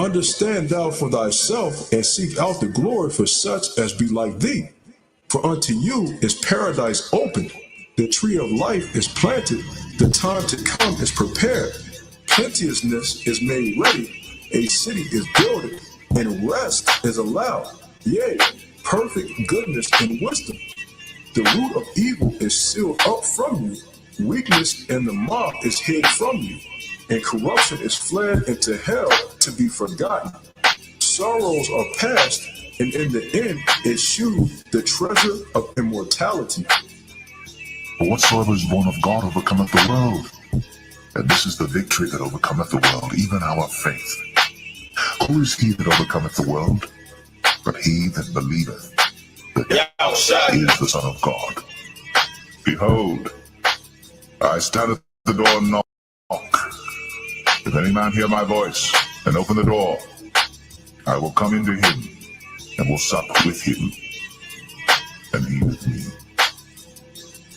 Understand thou for thyself, and seek out the glory for such as be like thee. For unto you is paradise opened, the tree of life is planted, the time to come is prepared, plenteousness is made ready, a city is builded, and rest is allowed. Yea, perfect goodness and wisdom. The root of evil is sealed up from you, weakness and the mob is hid from you, and corruption is fled into hell to be forgotten. Sorrows are past, and in the end issue the treasure of immortality. For whatsoever is born of God overcometh the world. And this is the victory that overcometh the world, even our faith. Who is he that overcometh the world? But he that believeth that he is the Son of God. Behold, I stand at the door and knock. If any man hear my voice and open the door, I will come into him and will sup with him, and he with me.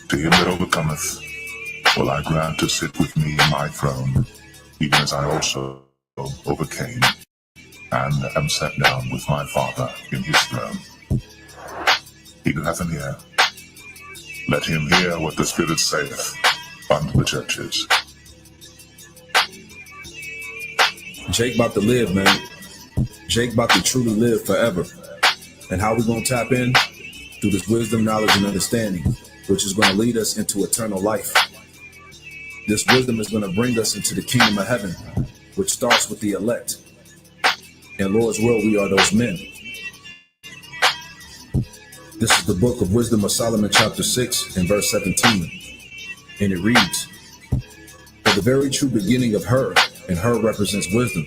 To him that overcometh will I grant to sit with me in my throne, even as I also overcame, and am set down with my Father in his throne. He that hath an ear, let him hear what the Spirit saith unto the churches. Jake about to live, man. Jake about to truly live forever. And how we gonna tap in? Through this wisdom, knowledge, and understanding, which is gonna lead us into eternal life. This wisdom is gonna bring us into the kingdom of heaven, which starts with the elect. In Lord's will, we are those men. This is the book of Wisdom of Solomon, chapter 6, and verse 17. And it reads, for the very true beginning of her, and her represents wisdom.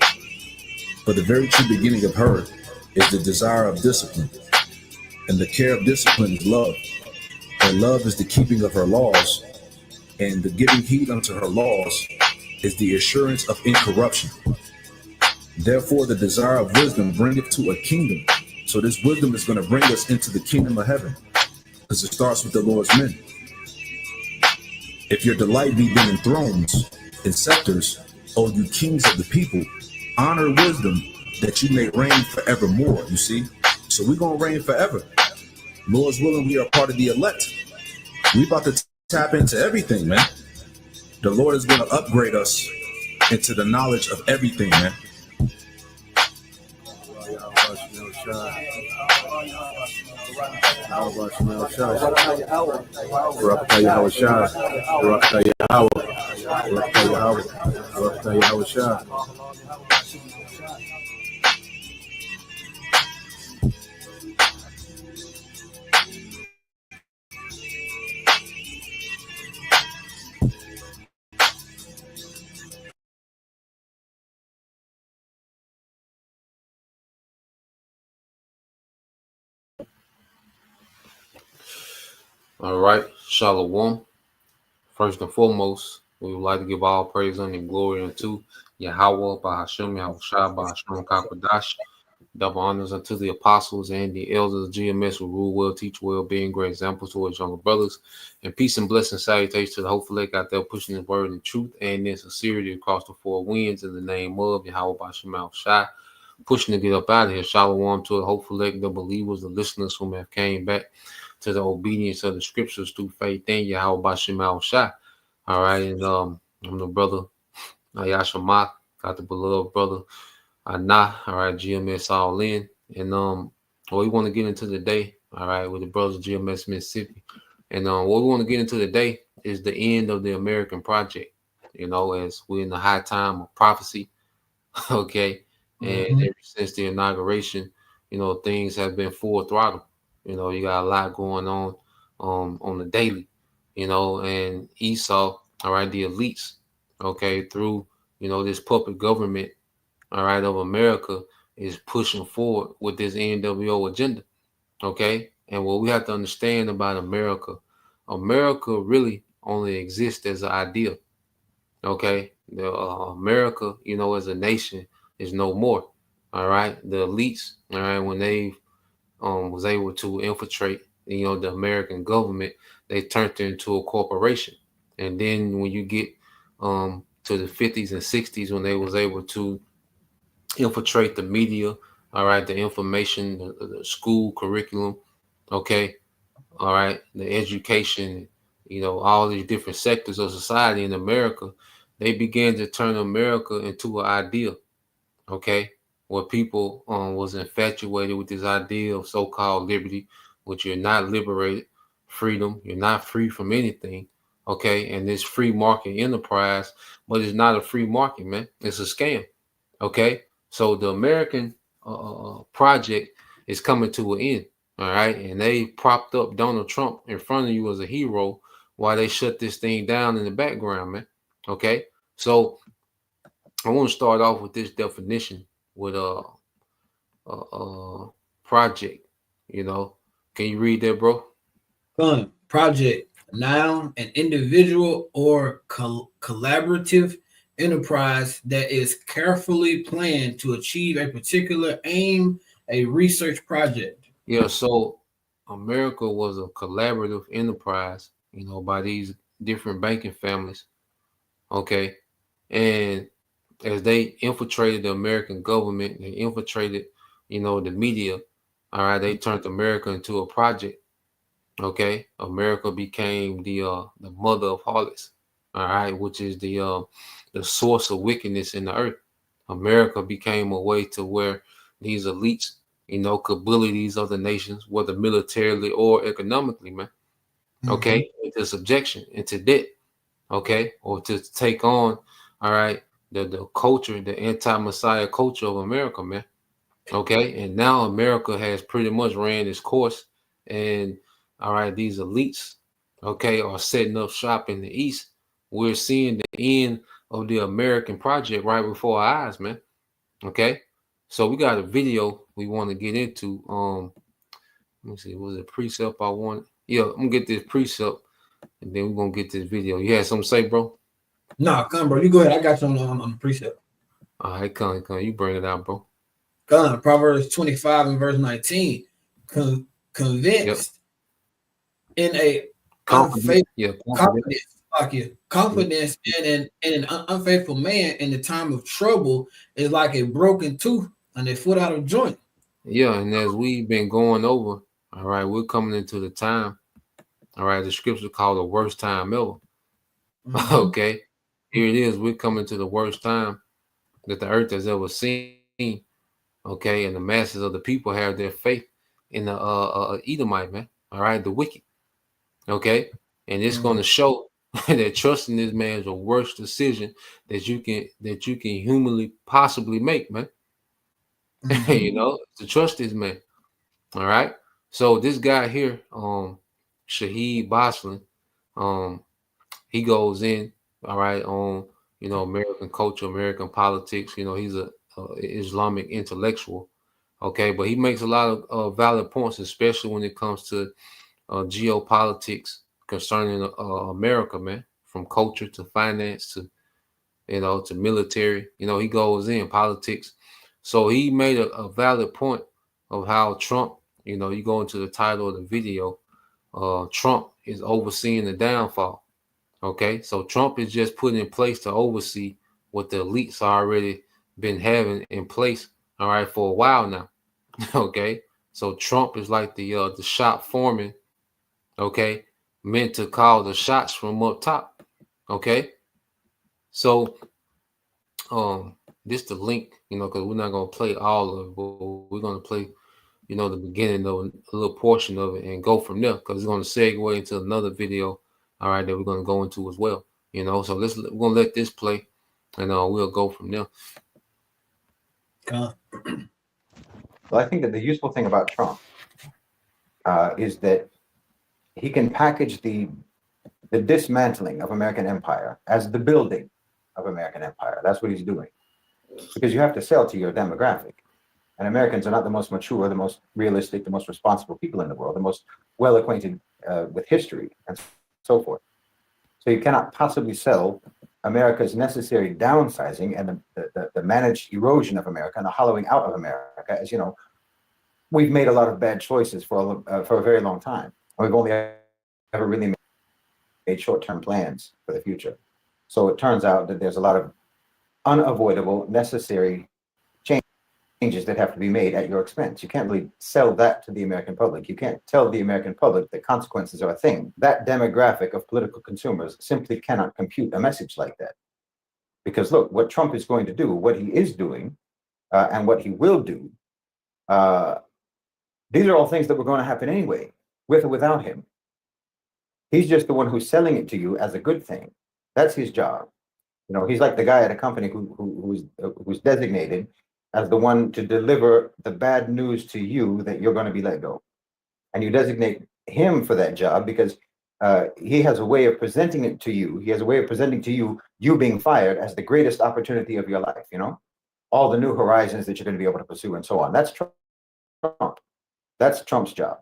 For the very true beginning of her is the desire of discipline, and the care of discipline is love. And love is the keeping of her laws, and the giving heed unto her laws is the assurance of incorruption. Therefore, the desire of wisdom bringeth to a kingdom. So this wisdom is going to bring us into the kingdom of heaven, because it starts with the Lord's men. If your delight be then in thrones and scepters, O you kings of the people, honor wisdom that you may reign forevermore. You see? So we're going to reign forever. Lord's willing, we are part of the elect. We about to tap into everything, man. The Lord is going to upgrade us into the knowledge of everything, man. All right, Shalom. First and foremost, we would like to give all praise and glory unto Yahweh, Bahashem, Yahushua, Bahashem, Kakwadash. Double honors unto the apostles and the elders of GMS who rule well, teach well, being great examples towards younger brothers. And peace and blessing salutations to the hopeful elect out there pushing his word in truth and in sincerity across the four winds in the name of Yahweh, Bahashem, Yahushua. Pushing to get up out of here. Shalom to the hopeful elect, the believers, the listeners who have came back to the obedience of the scriptures through faith in Yahweh Bashim Al-Shai. All right, and I'm the brother Yashama, got the beloved brother Anah, all right, GMS all in. And we want to get into the day, all right, with the brothers of GMS Mississippi. And what we want to get into today is the end of the American project, you know, as we're in the high time of prophecy, okay? And ever since the inauguration, you know, things have been full throttle. You know, you got a lot going on the daily, you know, and Esau, all right, the elites, okay, through, you know, this puppet government, all right, of America is pushing forward with this NWO agenda, okay? And what we have to understand about America really only exists as an idea, okay? America, you know, as a nation is no more, all right? The elites, all right, when they was able to infiltrate, you know, the American government, they turned it into a corporation. And then when you get to the 50s and 60s, when they was able to infiltrate the media, all right, the information, the school curriculum, okay, all right, the education, all these different sectors of society in America. They began to turn America into an ideal, okay, where people was infatuated with this idea of so-called liberty, which you're not liberated, freedom, you're not free from anything, okay, and this free market enterprise, but it's not a free market, man. It's a scam, okay. So the American project is coming to an end, all right, and they propped up Donald Trump in front of you as a hero while they shut this thing down in the background, man. Okay, so I want to start off with this definition with project. You know, can you read that, bro? Project, noun, an individual or collaborative enterprise that is carefully planned to achieve a particular aim, a research project. Yeah. So America was a collaborative enterprise, by these different banking families. Okay, and as they infiltrated the American government, they infiltrated, the media. All right, they turned America into a project. Okay, America became the mother of harlots. All right, which is the source of wickedness in the earth. America became a way to where these elites, could bully these other nations, whether militarily or economically, man. Okay, into subjection, into debt. Okay, or to take on, all right, the culture, the anti-Messiah culture of America, man. Okay, and now America has pretty much ran its course, and all right, these elites, okay, are setting up shop in the East. We're seeing the end of the American project right before our eyes, man. Okay, so we got a video we want to get into. Let me see, was it precept I want? Yeah, I'm gonna get this precept, and then we're gonna get this video. You had something to say, bro? Nah, come, bro. You go ahead. I got you on the precept. All right, come, you bring it out, bro. Proverbs 25 and verse 19. Yep. Convinced in a Confident. Yeah, confidence in an unfaithful man in the time of trouble is like a broken tooth and a foot out of joint. Yeah, and as we've been going over, all right, we're coming into the time, all right, the scripture called the worst time ever. Okay, here it is. We're coming to the worst time that the earth has ever seen. Okay, and the masses of the people have their faith in the Edomite, man. All right, the wicked. Okay, and it's going to show that trusting this man is the worst decision that you can humanly possibly make, man. To trust this man. All right. So this guy here, Shaheed Boslin, he goes in, all right, on American culture, American politics. He's a Islamic intellectual. Okay, but he makes a lot of valid points, especially when it comes to geopolitics concerning America, man, from culture to finance to to military. He goes in politics. So he made a valid point of how Trump, you go into the title of the video, Trump is overseeing the downfall. Okay, so Trump is just put in place to oversee what the elites already been having in place, all right, for a while now. Okay, so Trump is like the shop foreman, okay, meant to call the shots from up top. Okay, so this the link, because we're not gonna play all of it, but we're gonna play, the beginning of a little portion of it and go from there, because it's gonna segue into another video, all right, that we're gonna go into as well. So we're gonna let this play, and we'll go from there. Well, I think that the useful thing about Trump is that he can package the dismantling of American empire as the building of American empire. That's what he's doing, because you have to sell to your demographic. And Americans are not the most mature, the most realistic, the most responsible people in the world, the most well acquainted with history and so forth. So you cannot possibly sell America's necessary downsizing and the managed erosion of America and the hollowing out of America. As you know, we've made a lot of bad choices for a very long time. We've only ever really made short-term plans for the future. So it turns out that there's a lot of unavoidable, necessary change changes that have to be made at your expense. You can't really sell that to the American public. You can't tell the American public that consequences are a thing. That demographic of political consumers simply cannot compute a message like that. Because look, what Trump is going to do, what he is doing, and what he will do, these are all things that were going to happen anyway, with or without him. He's just the one who's selling it to you as a good thing. That's his job. You know, he's like the guy at a company who's designated as the one to deliver the bad news to you that you're going to be let go. And you designate him for that job because he has a way of presenting it to you. He has a way of presenting to you, you being fired as the greatest opportunity of your life, you know, all the new horizons that you're going to be able to pursue and so on. That's Trump. That's Trump's job.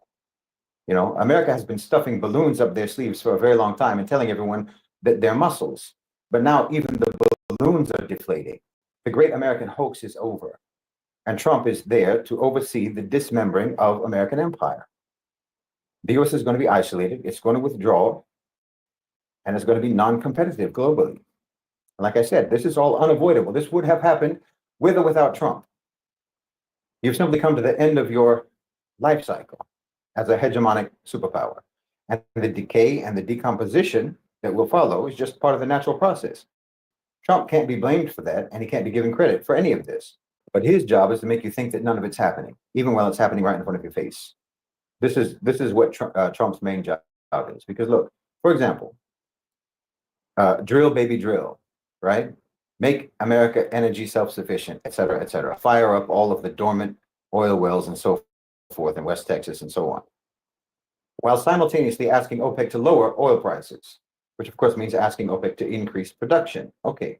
You know, America has been stuffing balloons up their sleeves for a very long time and telling everyone that they're muscles. But now even the balloons are deflating. The great American hoax is over. And Trump is there to oversee the dismembering of American empire. The US is going to be isolated, it's going to withdraw, and it's going to be non-competitive globally. Like I said, this is all unavoidable. This would have happened with or without Trump. You've simply come to the end of your life cycle as a hegemonic superpower. And the decay and the decomposition that will follow is just part of the natural process. Trump can't be blamed for that, and he can't be given credit for any of this. But his job is to make you think that none of it's happening, even while it's happening right in front of your face. This is what Trump's main job is. Because look, for example, drill, baby, drill, right? Make America energy self-sufficient, et cetera, et cetera. Fire up all of the dormant oil wells and so forth in West Texas and so on, while simultaneously asking OPEC to lower oil prices, which of course means asking OPEC to increase production. Okay.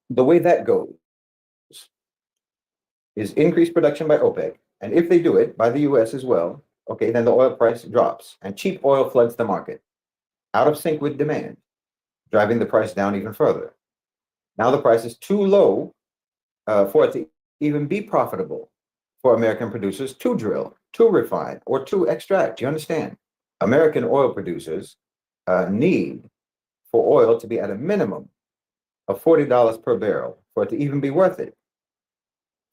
The way that goes is increase production by OPEC, and if they do it by the US as well, okay, then the oil price drops and cheap oil floods the market, out of sync with demand, driving the price down even further. Now the price is too low for it to even be profitable for American producers to drill, to refine, or to extract. Do you understand? American oil producers need for oil to be at a minimum of $40 per barrel for it to even be worth it.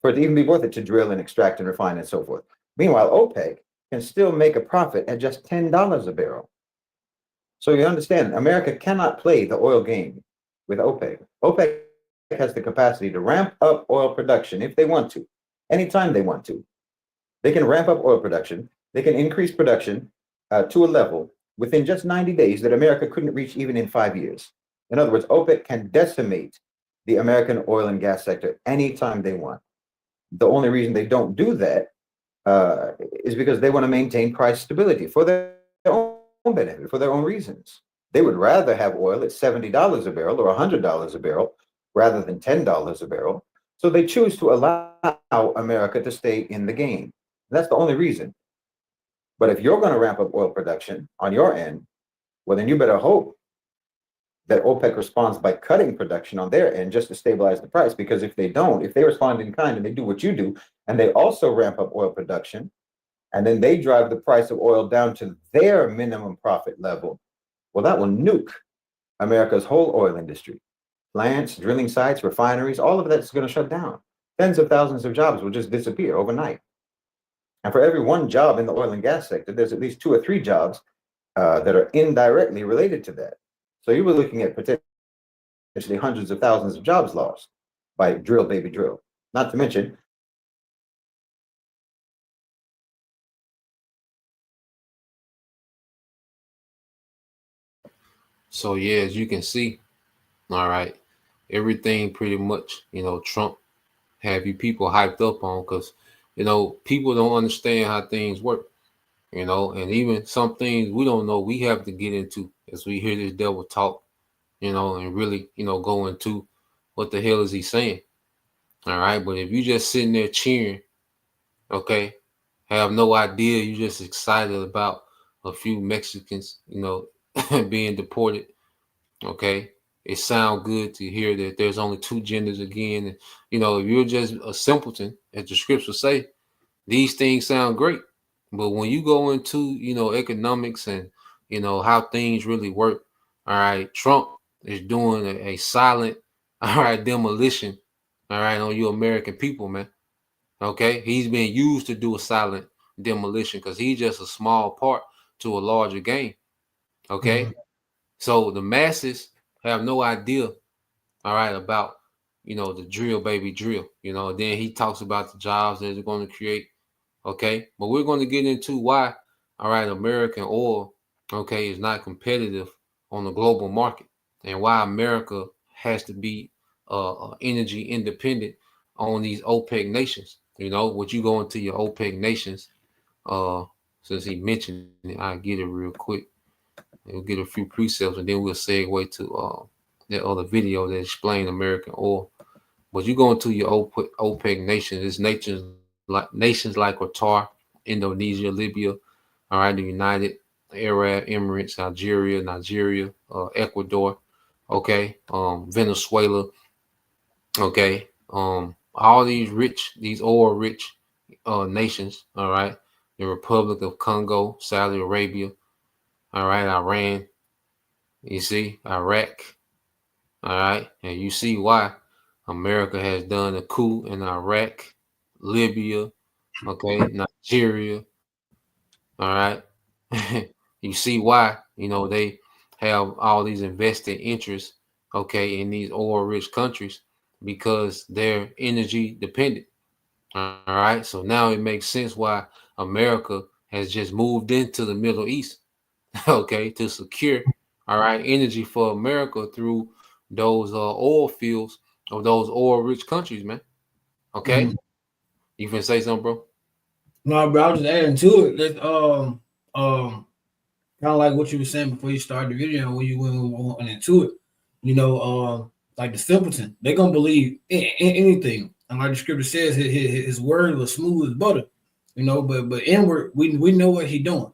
For it to even be worth it to drill and extract and refine and so forth. Meanwhile, OPEC can still make a profit at just $10 a barrel. So you understand, America cannot play the oil game with OPEC. OPEC has the capacity to ramp up oil production if they want to, anytime they want to. They can ramp up oil production. They can increase production to a level within just 90 days that America couldn't reach even in 5 years. In other words, OPEC can decimate the American oil and gas sector anytime they want. The only reason they don't do that is because they want to maintain price stability for their own benefit, for their own reasons. They would rather have oil at $70 a barrel or $100 a barrel rather than $10 a barrel. So they choose to allow America to stay in the game. That's the only reason. But if you're going to ramp up oil production on your end, well, then you better hope that OPEC responds by cutting production on their end just to stabilize the price. Because if they don't, if they respond in kind and they do what you do, and they also ramp up oil production, and then they drive the price of oil down to their minimum profit level, well, that will nuke America's whole oil industry. Plants, drilling sites, refineries, all of that's going to shut down. Tens of thousands of jobs will just disappear overnight. And for every one job in the oil and gas sector, there's at least 2 or 3 jobs that are indirectly related to that. So you were looking at potentially hundreds of thousands of jobs lost by drill, baby, drill. Not to mention, So yeah, as you can see, all right, everything pretty much, Trump have you people hyped up on because people don't understand how things work, and even some things we don't know we have to get into as we hear this devil talk, and really, go into what the hell is he saying. All right. But if you just sitting there cheering, okay, have no idea, you just excited about a few Mexicans, being deported. Okay. It sounds good to hear that there's only 2 genders again. And, if you're just a simpleton, as the scriptures say, these things sound great. But when you go into, economics and, how things really work, all right, Trump is doing a silent, all right, demolition, all right, on you American people, man. Okay, he's being used to do a silent demolition because he's just a small part to a larger game. Okay, so the masses have no idea, all right, about the drill, baby drill. Then he talks about the jobs that they're going to create. Okay, but we're going to get into why, all right, American oil, okay, is not competitive on the global market, and why America has to be energy independent on these OPEC nations. Would you go into your OPEC nations? Since he mentioned it, I'll get it real quick. We'll get a few precepts, and then we'll segue to that other video that explained American oil. But you go into your OPEC nations, it's nations like Qatar, Indonesia, Libya, all right, the United Arab Emirates, Nigeria, Ecuador, okay, Venezuela, okay, all these oil rich nations, all right, the Republic of Congo, Saudi Arabia, all right, Iran, you see, Iraq, all right, and you see why America has done a coup in Iraq, Libya, okay, Nigeria, all right. You see why, they have all these invested interests, okay, in these oil rich countries because they're energy dependent. All right. So now it makes sense why America has just moved into the Middle East, okay, to secure, all right, energy for America through those oil fields of those oil rich countries, man. Okay. You can say something, bro? No, bro, I was just adding to it. Let's kind of like what you were saying before you started the video when you went into it. Like the simpleton, they're gonna believe in anything. And like the scripture says, his word was smooth as butter. But inward, we know what he's doing.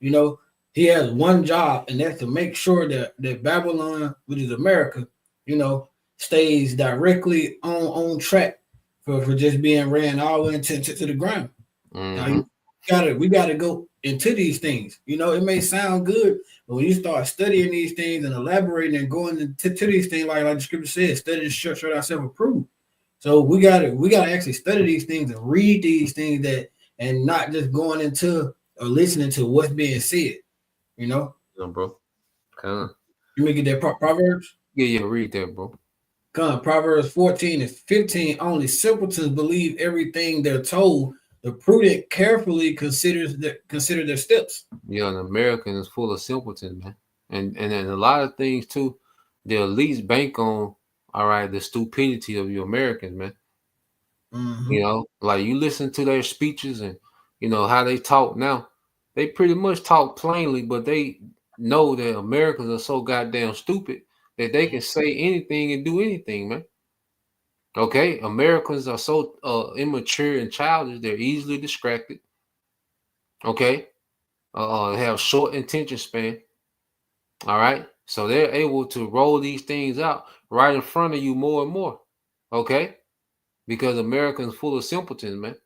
He has one job, and that's to make sure that Babylon, which is America, stays directly on track for just being ran all the way to the ground. Mm-hmm. Now, we gotta go into these things. It may sound good, but when you start studying these things and elaborating and going into these things, like the scripture says, study to show ourselves approved. So we gotta actually study these things and read these things and not just going into or listening to what's being said. Yeah, bro. You make it that Proverbs. Yeah, read that, bro. Proverbs 14 and 15. Only simpletons believe everything they're told. The prudent carefully consider their steps. Yeah, an American is full of simpletons, man. And then a lot of things too, the elites bank on, all right, the stupidity of you Americans, man. Like you listen to their speeches and how they talk now. They pretty much talk plainly, but they know that Americans are so goddamn stupid that they can say anything and do anything, man. Okay, Americans are so immature and childish; they're easily distracted. Okay, they have short attention span. All right, so they're able to roll these things out right in front of you more and more. Okay, because Americans full of simpletons, man.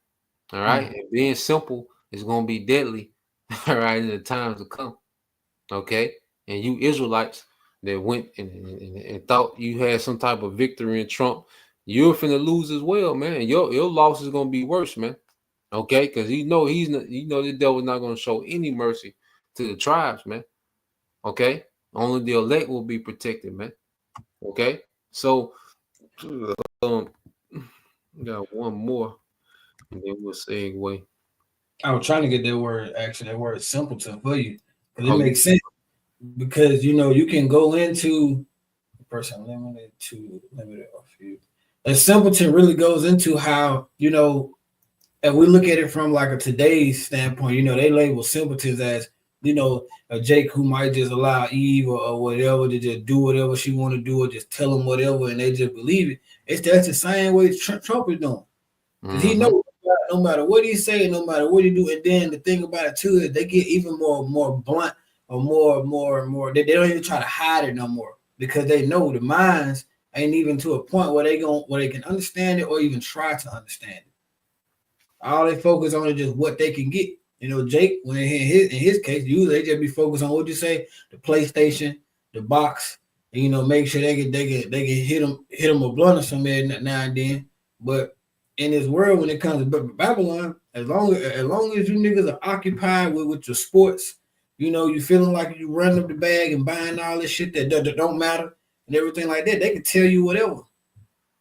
All right, and being simple is going to be deadly. All right, in the times to come. Okay, and you Israelites that went and thought you had some type of victory in Trump, you're finna lose as well, man. And your loss is gonna be worse, man. Okay, because he's not, the devil's not gonna show any mercy to the tribes, man. Okay, only the elect will be protected, man. Okay, so got one more, and then we'll segue. I was trying to get that word simpleton for you because it makes sense. Because you can go into person limited off you. A simpleton really goes into how and we look at it from like a today's standpoint. They label simpletons as a Jake who might just allow Eve or whatever to just do whatever she want to do or just tell them whatever and they just believe it. That's the same way Trump is doing. Because he knows no matter what he say, no matter what he do, and then the thing about it too is they get even more blunt or more. They don't even try to hide it no more because they know the minds ain't even to a point where they can understand it or even try to understand it. All they focus on is just what they can get. Jake, when in his case, usually they just be focused on what you say, the PlayStation, the box, and make sure they can hit him a blunt or something now and then. But in this world when it comes to Babylon, as long as you niggas are occupied with your sports, you feeling like you running up the bag and buying all this shit that don't matter and everything like that, they can tell you whatever.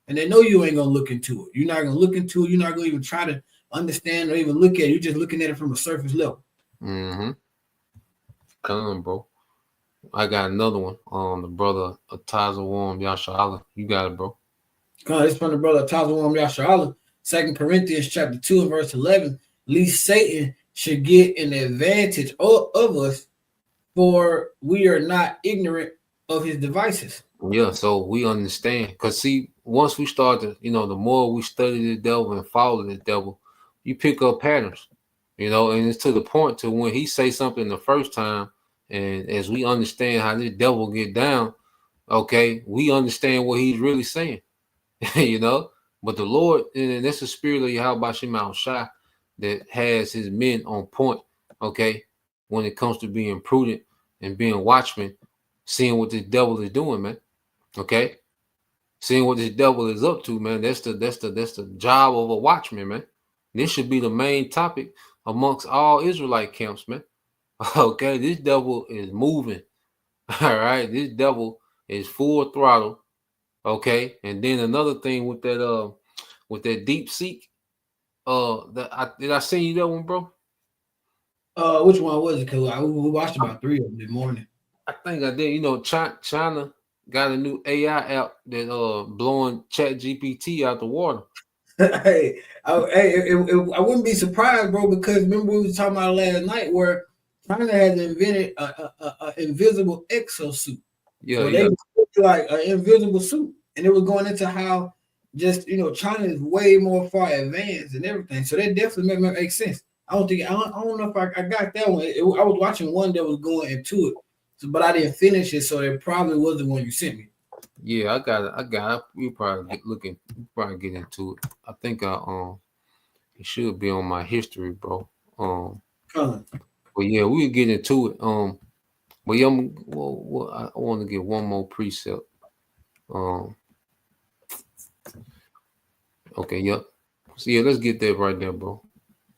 And they know you ain't gonna look into it. You're not gonna look into it. You're not gonna even try to understand or even look at it. You're just looking at it from a surface level. Mm-hmm. Come on, bro. I got another one. The brother Ataza Warm Yashala. You got it, bro. It's from the brother Tazawam Yasharala, 2 Corinthians chapter 2 and verse 11. Least Satan should get an advantage of us, for we are not ignorant of his devices. Yeah, so we understand. Because see, once we start to, the more we study the devil and follow the devil, you pick up patterns, and it's to the point to when he say something the first time, and as we understand how this devil get down, okay, we understand what he's really saying. But the Lord, and that's the spirit of Yahweh Shema Shai that has his men on point, okay, when it comes to being prudent and being watchmen, seeing what this devil is doing, man. Okay, seeing what this devil is up to, man. That's the job of a watchman, man. This should be the main topic amongst all Israelite camps, man. Okay, this devil is moving. All right, this devil is full throttle. Okay, and then another thing with that deep seek, did I send you that one, bro? Which one was it? Cause we watched about 3 of them this morning. I think I did. China got a new AI app that blowing Chat GPT out the water. I wouldn't be surprised, bro, because remember we was talking about last night where China has invented a invisible exosuit. Yeah, They like an invisible suit, and it was going into how just China is way more far advanced and everything. So that definitely makes sense. I don't know if I got that one. I was watching one that was going into it, but I didn't finish it, so it probably was the one you sent me. Yeah, I got it. We probably get into it. I think it should be on my history, bro. But yeah, we'll get into it. But yeah, I want to get one more precept. Okay, yep. So yeah, let's get that right there, bro.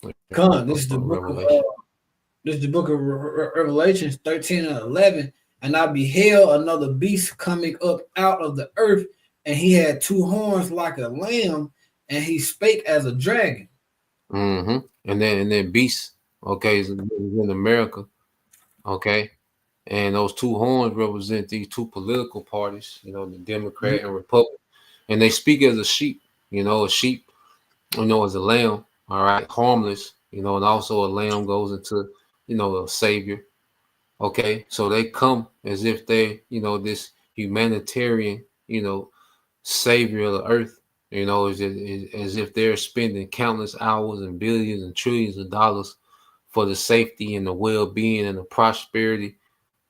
This is the book of Revelations 13 and 11. And I beheld another beast coming up out of the earth, and he had 2 horns like a lamb, and he spake as a dragon. Mm-hmm. And then beast, okay, is in America, okay, and those 2 horns represent these 2 political parties, the Democrat and Republican, and they speak as a sheep, a sheep, as a lamb, all right, harmless, and also a lamb goes into, a savior. Okay, so they come as if they, this humanitarian, savior of the earth, as if they're spending countless hours and billions and trillions of dollars for the safety and the well-being and the prosperity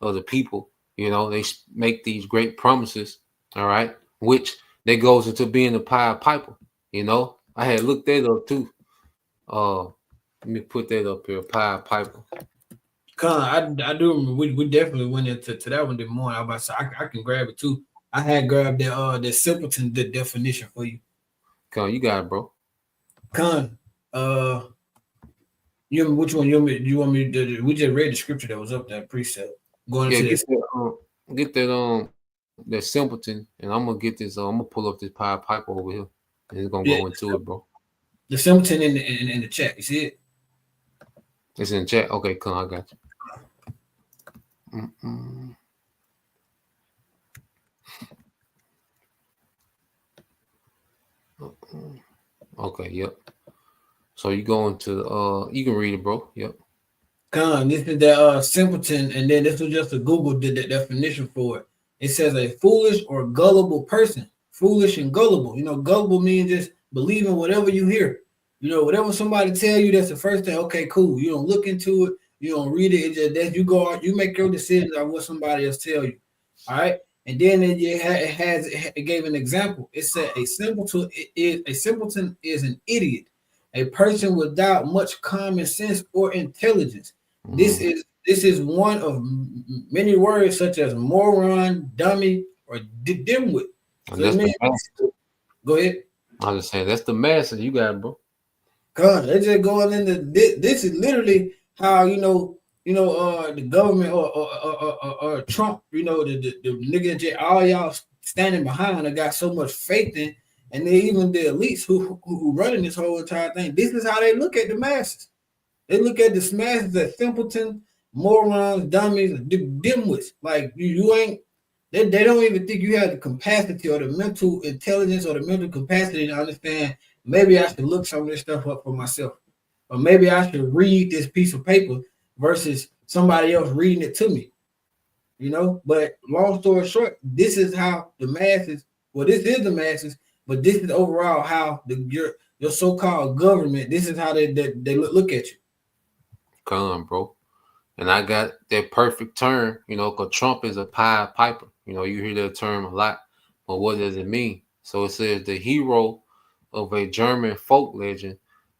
of the people. They make these great promises, all right, which that goes into being a Pied Piper. I had looked that up too. Let me put that up here, Pied Piper. I do remember we definitely went into that one this morning. I was about to say I can grab it too. I had grabbed the simpleton the definition for you. You got it, bro. You which one you want me to do? We just read the scripture that was up there precept. Going into this. Get that simpleton, and I'm gonna get this. I'm gonna pull up this Pied Piper over here, and it's gonna go into it, bro. The simpleton in the chat. You see it? It's in the chat. Okay, come on, I got you. Mm-mm. Okay, yep. So you go into you can read it, bro. Yep. This is the simpleton, and then this was just a Google did the definition for it. It says a foolish or gullible person. Foolish and gullible. Gullible means just believing whatever you hear. Whatever somebody tell you, that's the first thing. Okay, cool. You don't look into it. You don't read it. It's just that you go out, you make your decisions on what somebody else tell you. All right. And then it gave an example. It said a simpleton is an idiot, a person without much common sense or intelligence. Mm-hmm. This is one of many words such as moron, dummy, or dimwit. So go ahead. I'm just saying that's the masses you got, bro. Cause they're just going into this. This is literally how the government or Trump, the nigga that all y'all standing behind and got so much faith in, and then even the elites who running this whole entire thing. This is how they look at the masses. They look at the masses as simpletons, morons, dummies, dimwits. Like you ain't. They don't even think you have the capacity or the mental intelligence or the mental capacity to understand. Maybe I should look some of this stuff up for myself, or maybe I should read this piece of paper versus somebody else reading it to me. But long story short, this is how the masses. Well, this is the masses, but this is overall how your so-called government. This is how they look at you. Come on, bro. And I got that perfect term, because Trump is a Pied Piper. You hear that term a lot, but what does it mean? So it says the hero of a German folk legend,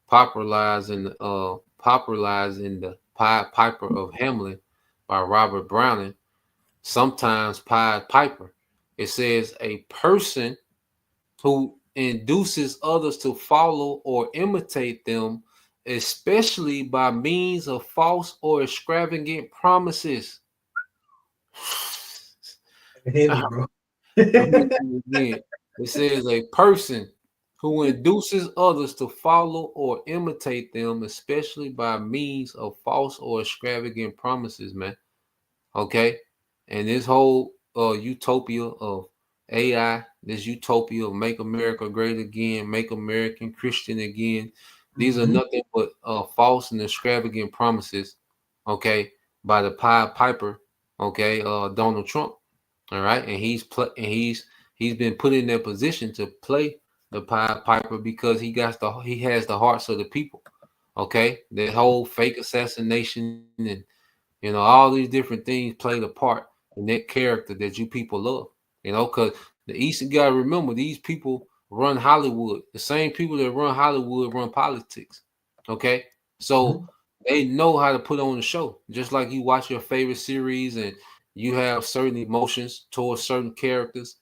popularizing the Pied Piper of Hamelin by Robert Browning, sometimes Pied Piper. It says a person who induces others to follow or imitate them, especially by means of false or extravagant promises. Heavy, bro. Again, it says a person who induces others to follow or imitate them, especially by means of false or extravagant promises, man. Okay, and this whole utopia of AI, this utopia of make America great again, make American Christian again. These are nothing but false and extravagant promises, okay, by the Pied Piper, okay, Donald Trump. All right, and he's been put in that position to play the Pied Piper because he has the hearts of the people. Okay, that whole fake assassination and all these different things played a part in that character that you people love. Because the East, you gotta remember, these people run Hollywood. The same people that run Hollywood run politics. Okay, so they know how to put on the show. Just like you watch your favorite series and you have certain emotions towards certain characters.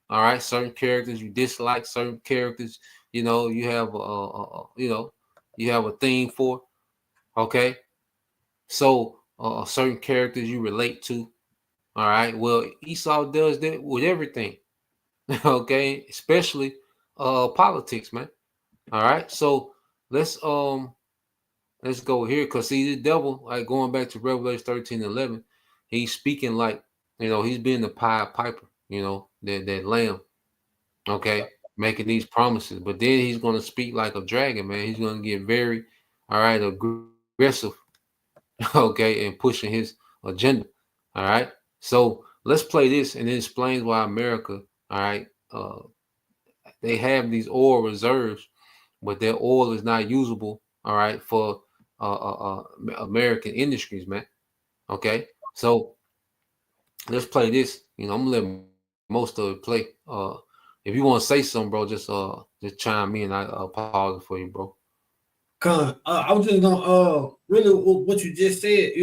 All right, certain characters you dislike, certain characters you have you have a theme for. Okay, so certain characters you relate to. All right, well, Esau does that with everything. Okay, especially politics, man. All right, so let's go here because see the devil, like going back to Revelation 13:11, he's speaking like he's being the Pied Piper, that lamb, okay, making these promises, but then he's gonna speak like a dragon, man. He's gonna get very aggressive, okay, and pushing his agenda. All right. So let's play this and it explains why America, all right, they have these oil reserves, but their oil is not usable, all right, for American industries, man. Okay. So let's play this. I'm gonna let most of it play. If you want to say something, bro, just chime in. I'll pause it for you, bro. I was just gonna really what you just said,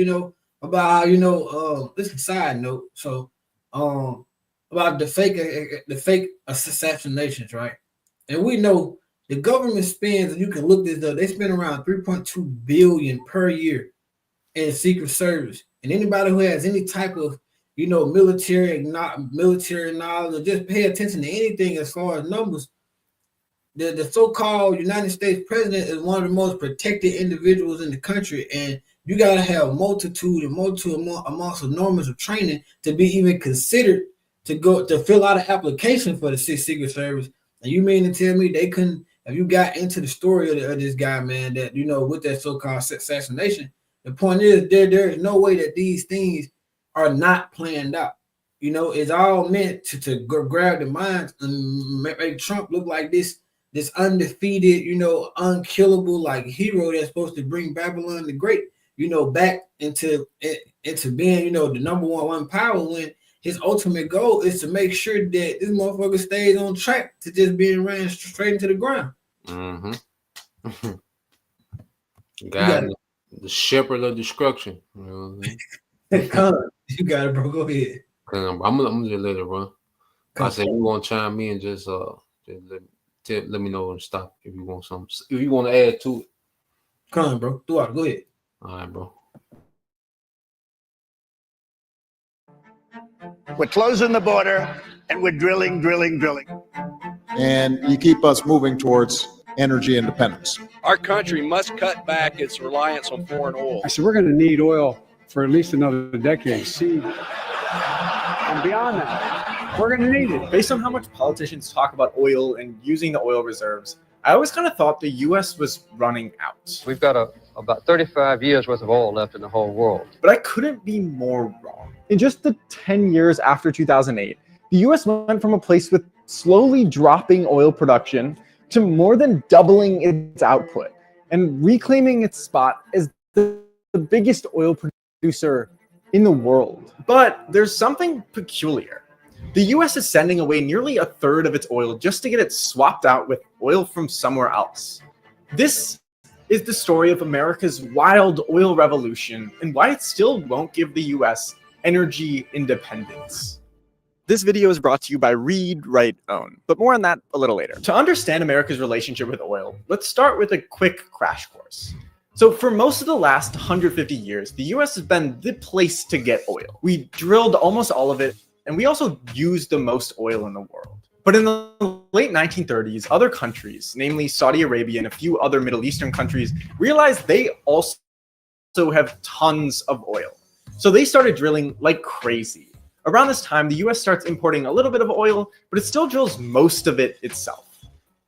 about how this is a side note. So about the fake assassinations, right? And we know the government spends, and you can look this up, they spend around 3.2 billion per year in Secret Service. And anybody who has any type of military knowledge, or just pay attention to anything as far as numbers, the so-called United States president is one of the most protected individuals in the country, and you got to have multitude amounts of norms of training to be even considered to go to fill out an application for the Secret Service. And you mean to tell me they couldn't? If you got into the story of this guy, man, that with that so-called assassination, the point is there is no way that these things are not planned out. It's all meant to grab the minds and make Trump look like this undefeated, unkillable like hero that's supposed to bring Babylon the Great, back into being, the number one power, when his ultimate goal is to make sure that this motherfucker stays on track to just being ran straight into the ground. Mm-hmm. God, the shepherd of destruction. You got it, bro. Go ahead. I'm gonna just let it run. I said we want to chime in. Just let me know when to stop if you want something. If you want to add to it. Come on, bro. Do it. Go ahead. All right, bro. We're closing the border and we're drilling. And you keep us moving towards energy independence. Our country must cut back its reliance on foreign oil. So we're going to need oil for at least another decade. See, and beyond that, we're going to need it. Based on how much politicians talk about oil and using the oil reserves, I always kind of thought the U.S. was running out. We've got about 35 years worth of oil left in the whole world. But I couldn't be more wrong. In just the 10 years after 2008, the U.S. went from a place with slowly dropping oil production to more than doubling its output and reclaiming its spot as the biggest oil producer in the world. But there's something peculiar. The US is sending away nearly a third of its oil just to get it swapped out with oil from somewhere else. This is the story of America's wild oil revolution and why it still won't give the US energy independence. This video is brought to you by Read, Write, Own, but more on that a little later. To understand America's relationship with oil, let's start with a quick crash course. So for most of the last 150 years, the US has been the place to get oil. We drilled almost all of it, and we also used the most oil in the world. But in the late 1930s, other countries, namely Saudi Arabia and a few other Middle Eastern countries, realized they also have tons of oil. So they started drilling like crazy. Around this time, the US starts importing a little bit of oil, but it still drills most of it itself.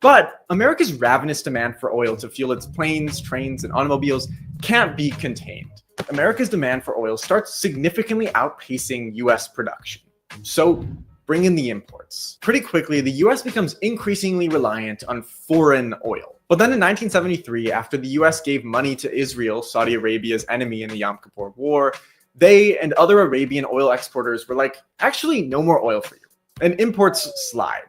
But America's ravenous demand for oil to fuel its planes, trains, and automobiles can't be contained. America's demand for oil starts significantly outpacing US production. So bring in the imports. Pretty quickly, the US becomes increasingly reliant on foreign oil. But then in 1973, after the US gave money to Israel, Saudi Arabia's enemy in the Yom Kippur War, they and other Arabian oil exporters were like, actually, no more oil for you. And imports slide.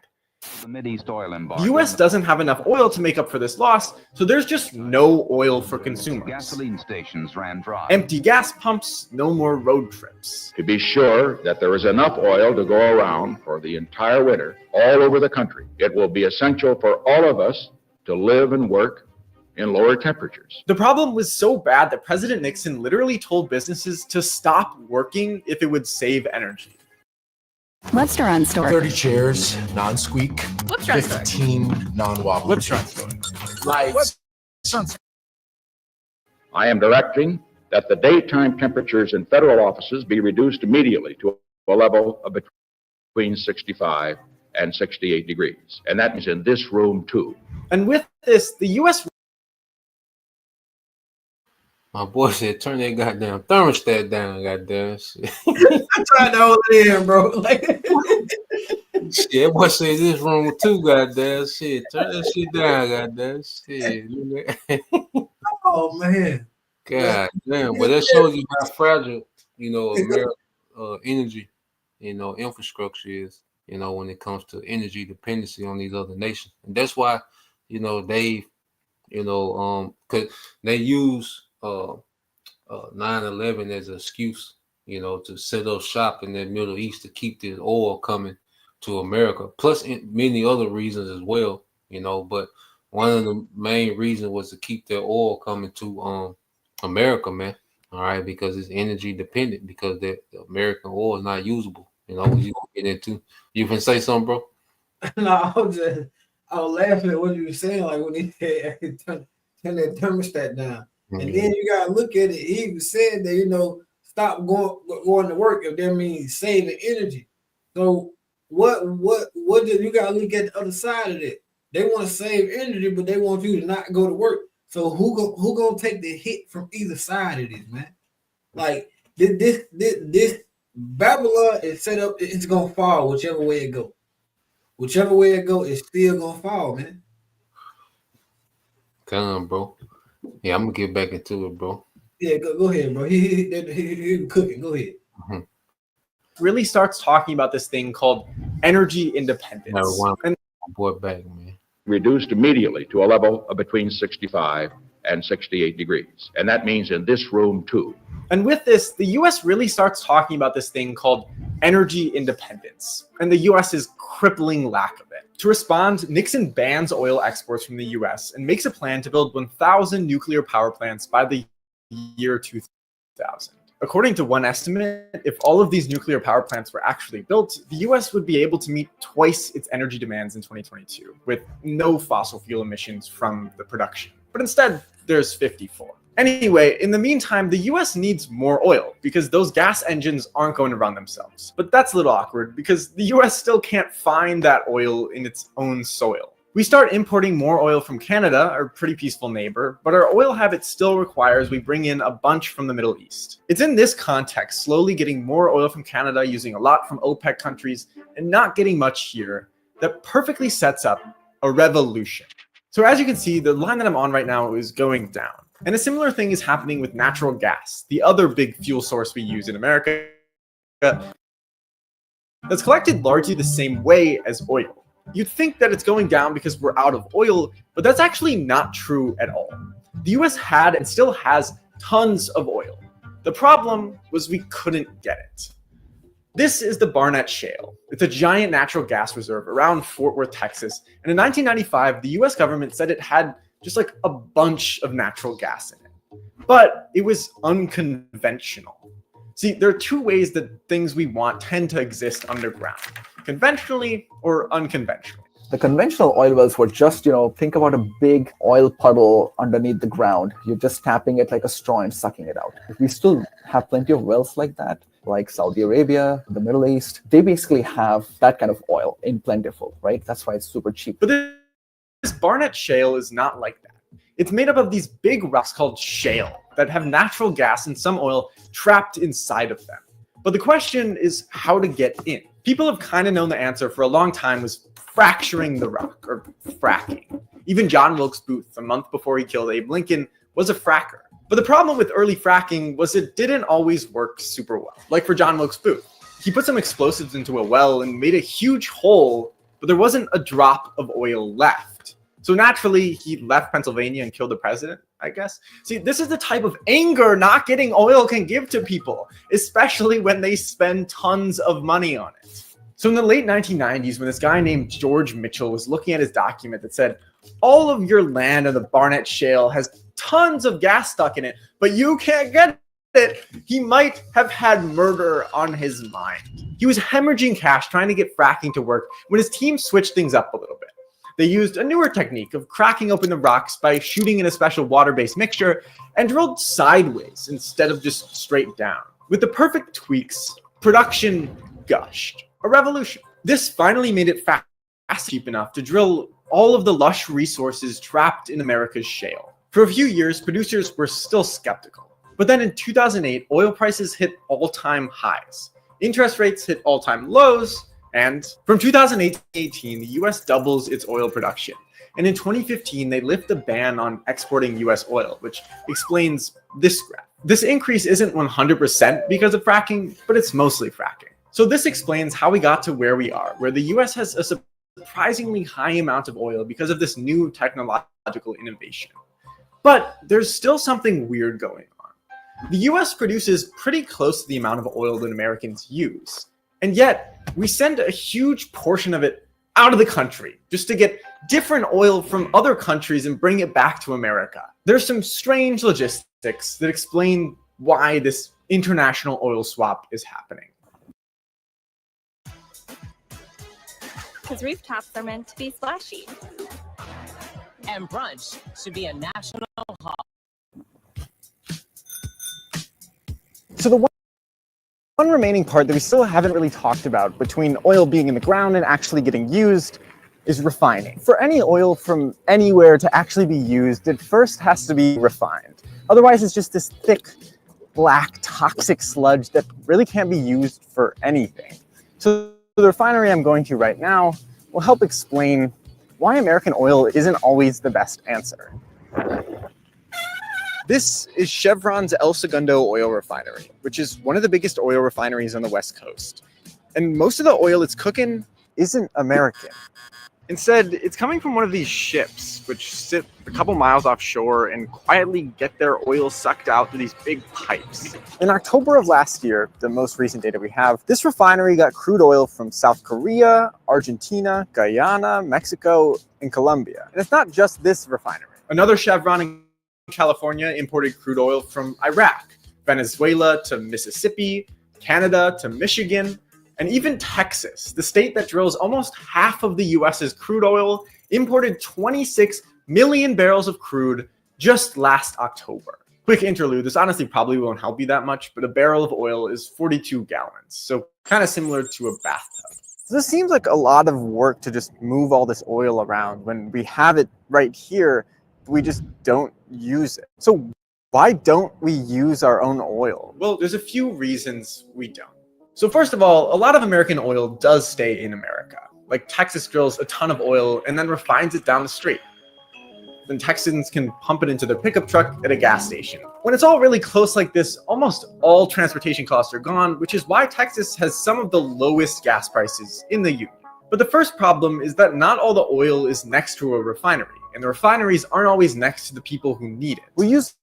The Mideast oil embargo. The US doesn't have enough oil to make up for this loss, so there's just no oil for consumers. Gasoline stations ran dry. Empty gas pumps, no more road trips. To be sure that there is enough oil to go around for the entire winter all over the country, it will be essential for all of us to live and work in lower temperatures. The problem was so bad that President Nixon literally told businesses to stop working if it would save energy. What's the run store? 30 chairs, non-squeak. What's run store? 15 non-wobble. What's run store? Lights. I am directing that the daytime temperatures in federal offices be reduced immediately to a level of between 65 and 68 degrees. And that means in this room too. And with this, the U.S. My boy said, turn that goddamn thermostat down, goddamn shit. I'm trying to hold it in, bro. Shit, that boy said this room too, goddamn shit. Turn that shit down, goddamn shit. Oh man. God damn. But that shows you how fragile, American energy, infrastructure is, when it comes to energy dependency on these other nations. And that's why, they, cause they use 9/11 as an excuse, to set up shop in the Middle East to keep this oil coming to America, plus many other reasons as well, but one of the main reasons was to keep their oil coming to America, man. All right, because it's energy dependent, because the American oil is not usable. You gonna get into. You can say something, bro? No, I was laughing at what you were saying, like when he said turn that thermostat down. Mm-hmm. And then you gotta look at it. He even said that, stop going to work if that means saving energy. So what do you gotta look at the other side of it? They want to save energy, but they want you to not go to work. So who gonna take the hit from either side of this, man? Like this Babylon is set up, it's gonna fall whichever way it go. Whichever way it go, it's still gonna fall, man. Come on, bro. Yeah, I'm gonna get back into it, bro. Yeah, go ahead, bro. He cooking. Go ahead. Mm-hmm. Really starts talking about this thing called energy independence. And boy, back, man. Reduced immediately to a level of between 65 and 68 degrees. And that means in this room too. And with this, the U.S. really starts talking about this thing called energy independence and the U.S.'s crippling lack of it. To respond, Nixon bans oil exports from the US and makes a plan to build 1,000 nuclear power plants by the year 2000. According to one estimate, if all of these nuclear power plants were actually built, the US would be able to meet twice its energy demands in 2022, with no fossil fuel emissions from the production. But instead, there's 54. Anyway, in the meantime, the US needs more oil because those gas engines aren't going to run themselves. But that's a little awkward because the US still can't find that oil in its own soil. We start importing more oil from Canada, our pretty peaceful neighbor, but our oil habit still requires we bring in a bunch from the Middle East. It's in this context, slowly getting more oil from Canada, using a lot from OPEC countries, and not getting much here, that perfectly sets up a revolution. So as you can see, the line that I'm on right now is going down. And a similar thing is happening with natural gas, the other big fuel source we use in America, that's collected largely the same way as oil. You'd think that it's going down because we're out of oil, but that's actually not true at all. The US had and still has tons of oil. The problem was we couldn't get it. This is the Barnett Shale. It's a giant natural gas reserve around Fort Worth, Texas. And in 1995, the US government said it had just like a bunch of natural gas in it. But it was unconventional. See, there are two ways that things we want tend to exist underground: conventionally or unconventionally. The conventional oil wells were just, think about a big oil puddle underneath the ground. You're just tapping it like a straw and sucking it out. We still have plenty of wells like that, like Saudi Arabia, the Middle East. They basically have that kind of oil in plentiful, right? That's why it's super cheap. But this Barnett Shale is not like that. It's made up of these big rocks called shale that have natural gas and some oil trapped inside of them. But the question is how to get in. People have kind of known the answer for a long time was fracturing the rock, or fracking. Even John Wilkes Booth, a month before he killed Abe Lincoln, was a fracker. But the problem with early fracking was it didn't always work super well. Like for John Wilkes Booth, he put some explosives into a well and made a huge hole, but there wasn't a drop of oil left. So naturally, he left Pennsylvania and killed the president, I guess. See, this is the type of anger not getting oil can give to people, especially when they spend tons of money on it. So in the late 1990s, when this guy named George Mitchell was looking at his document that said, all of your land on the Barnett Shale has tons of gas stuck in it, but you can't get it, he might have had murder on his mind. He was hemorrhaging cash trying to get fracking to work when his team switched things up a little bit. They used a newer technique of cracking open the rocks by shooting in a special water-based mixture and drilled sideways instead of just straight down. With the perfect tweaks, production gushed. A revolution. This finally made it fast cheap enough to drill all of the lush resources trapped in America's shale. For a few years, producers were still skeptical. But then in 2008, oil prices hit all-time highs. Interest rates hit all-time lows. And from 2008 to 2018, the US doubles its oil production. And in 2015, they lift the ban on exporting US oil, which explains this graph. This increase isn't 100% because of fracking, but it's mostly fracking. So this explains how we got to where we are, where the US has a surprisingly high amount of oil because of this new technological innovation. But there's still something weird going on. The US produces pretty close to the amount of oil that Americans use. And yet, we send a huge portion of it out of the country just to get different oil from other countries and bring it back to America. There's some strange logistics that explain why this international oil swap is happening. Because rooftops are meant to be splashy. And brunch should be a national holiday. So the one remaining part that we still haven't really talked about between oil being in the ground and actually getting used is refining. For any oil from anywhere to actually be used, it first has to be refined. Otherwise, it's just this thick, black, toxic sludge that really can't be used for anything. So the refinery I'm going to right now will help explain why American oil isn't always the best answer. This is Chevron's El Segundo oil refinery, which is one of the biggest oil refineries on the West Coast. And most of the oil it's cooking isn't American. Instead, it's coming from one of these ships, which sit a couple miles offshore and quietly get their oil sucked out through these big pipes. In October of last year, the most recent data we have, this refinery got crude oil from South Korea, Argentina, Guyana, Mexico, and Colombia. And it's not just this refinery. Another Chevron in California imported crude oil from Iraq, Venezuela to Mississippi, Canada to Michigan, and even Texas, the state that drills almost half of the US's crude oil, imported 26 million barrels of crude just last October. Quick interlude, this honestly probably won't help you that much, but a barrel of oil is 42 gallons, so kind of similar to a bathtub. So this seems like a lot of work to just move all this oil around when we have it right here, but we just don't use it. So why don't we use our own oil? Well, there's a few reasons we don't. So first of all, a lot of American oil does stay in America. Like Texas drills a ton of oil and then refines it down the street. Then Texans can pump it into their pickup truck at a gas station. When it's all really close like this, almost all transportation costs are gone, which is why Texas has some of the lowest gas prices in the union. But the first problem is that not all the oil is next to a refinery, and the refineries aren't always next to the people who need it. We use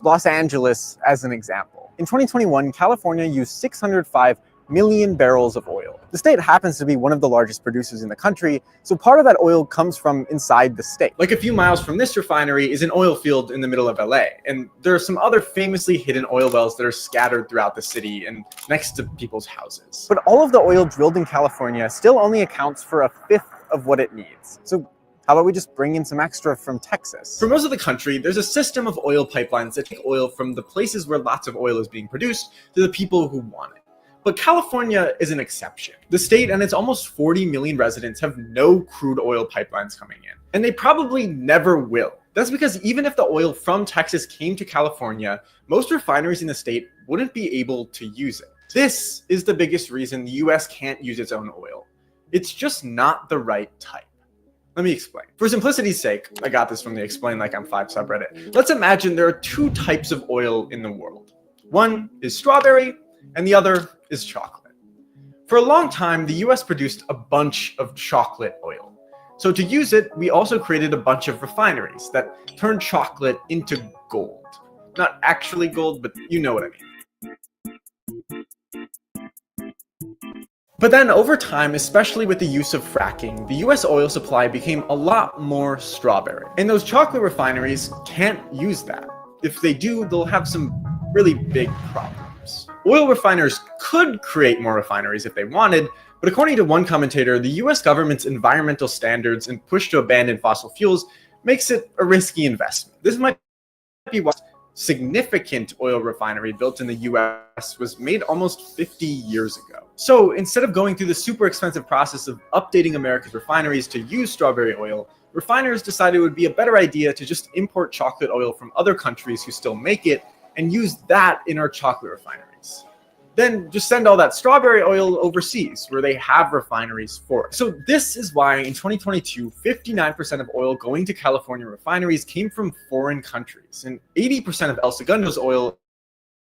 Los Angeles as an example. In 2021, California used 605 million barrels of oil. The state happens to be one of the largest producers in the country, so part of that oil comes from inside the state. Like a few miles from this refinery is an oil field in the middle of LA, and there are some other famously hidden oil wells that are scattered throughout the city and next to people's houses. But all of the oil drilled in California still only accounts for a fifth of what it needs. So how about we just bring in some extra from Texas? For most of the country, there's a system of oil pipelines that take oil from the places where lots of oil is being produced to the people who want it. But California is an exception. The state and its almost 40 million residents have no crude oil pipelines coming in, and they probably never will. That's because even if the oil from Texas came to California, most refineries in the state wouldn't be able to use it. This is the biggest reason the US can't use its own oil. It's just not the right type. Let me explain. For simplicity's sake, I got this from the Explain Like I'm 5 subreddit. Let's imagine there are two types of oil in the world. One is strawberry, and the other is chocolate. For a long time, the US produced a bunch of chocolate oil. So to use it, we also created a bunch of refineries that turned chocolate into gold. Not actually gold, but you know what I mean. But then over time, especially with the use of fracking, the US oil supply became a lot more strawberry. And those chocolate refineries can't use that. If they do, they'll have some really big problems. Oil refiners could create more refineries if they wanted, but according to one commentator, the US government's environmental standards and push to abandon fossil fuels makes it a risky investment. This might be why significant oil refinery built in the US was made almost 50 years ago. So instead of going through the super expensive process of updating America's refineries to use strawberry oil, refiners decided it would be a better idea to just import chocolate oil from other countries who still make it and use that in our chocolate refineries. Then just send all that strawberry oil overseas where they have refineries for it. So this is why in 2022, 59% of oil going to California refineries came from foreign countries, and 80% of El Segundo's oil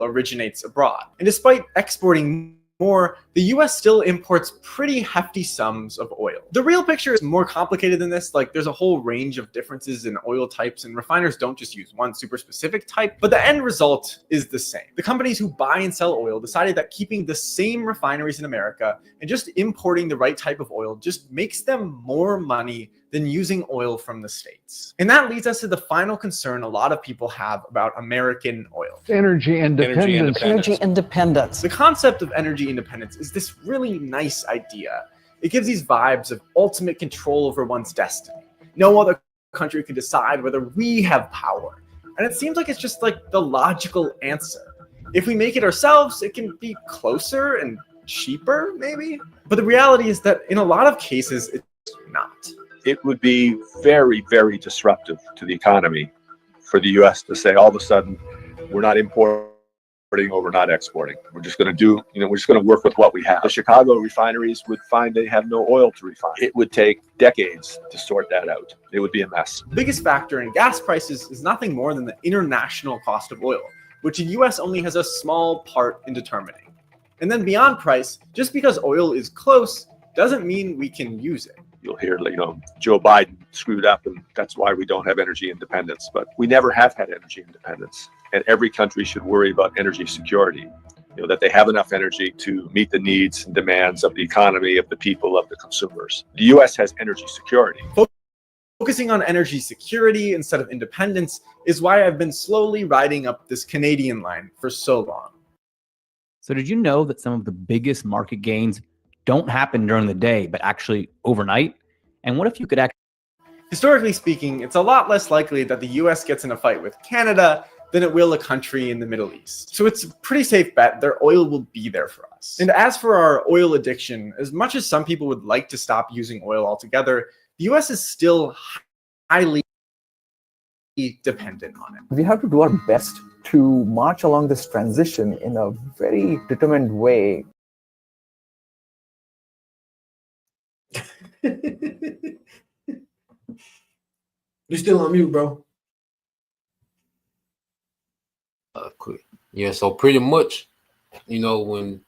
originates abroad. And despite exporting more, the US still imports pretty hefty sums of oil. The real picture is more complicated than this. Like, there's a whole range of differences in oil types, and refiners don't just use one super specific type, but the end result is the same. The companies who buy and sell oil decided that keeping the same refineries in America and just importing the right type of oil just makes them more money than using oil from the States. And that leads us to the final concern a lot of people have about American oil. Energy independence. Energy independence. The concept of energy independence is this really nice idea. It gives these vibes of ultimate control over one's destiny. No other country can decide whether we have power. And it seems like it's just like the logical answer. If we make it ourselves, it can be closer and cheaper, maybe? But the reality is that in a lot of cases, it's not. It would be very, very disruptive to the economy for the U.S. to say all of a sudden, we're not importing or we're not exporting. We're just going to do, we're just going to work with what we have. The Chicago refineries would find they have no oil to refine. It would take decades to sort that out. It would be a mess. The biggest factor in gas prices is nothing more than the international cost of oil, which the U.S. only has a small part in determining. And then beyond price, just because oil is close doesn't mean we can use it. You'll hear, Joe Biden screwed up, and that's why we don't have energy independence. But we never have had energy independence, and every country should worry about energy security. That they have enough energy to meet the needs and demands of the economy, of the people, of the consumers. The U.S. has energy security. Focusing on energy security instead of independence is why I've been slowly riding up this Canadian line for so long. So did you know that some of the biggest market gains don't happen during the day, but actually overnight? And what if you could actually... Historically speaking, it's a lot less likely that the US gets in a fight with Canada than it will a country in the Middle East. So it's a pretty safe bet their oil will be there for us. And as for our oil addiction, as much as some people would like to stop using oil altogether, the US is still highly dependent on it. We have to do our best to march along this transition in a very determined way. You're still on mute, bro. Quick. Yeah, so pretty much, when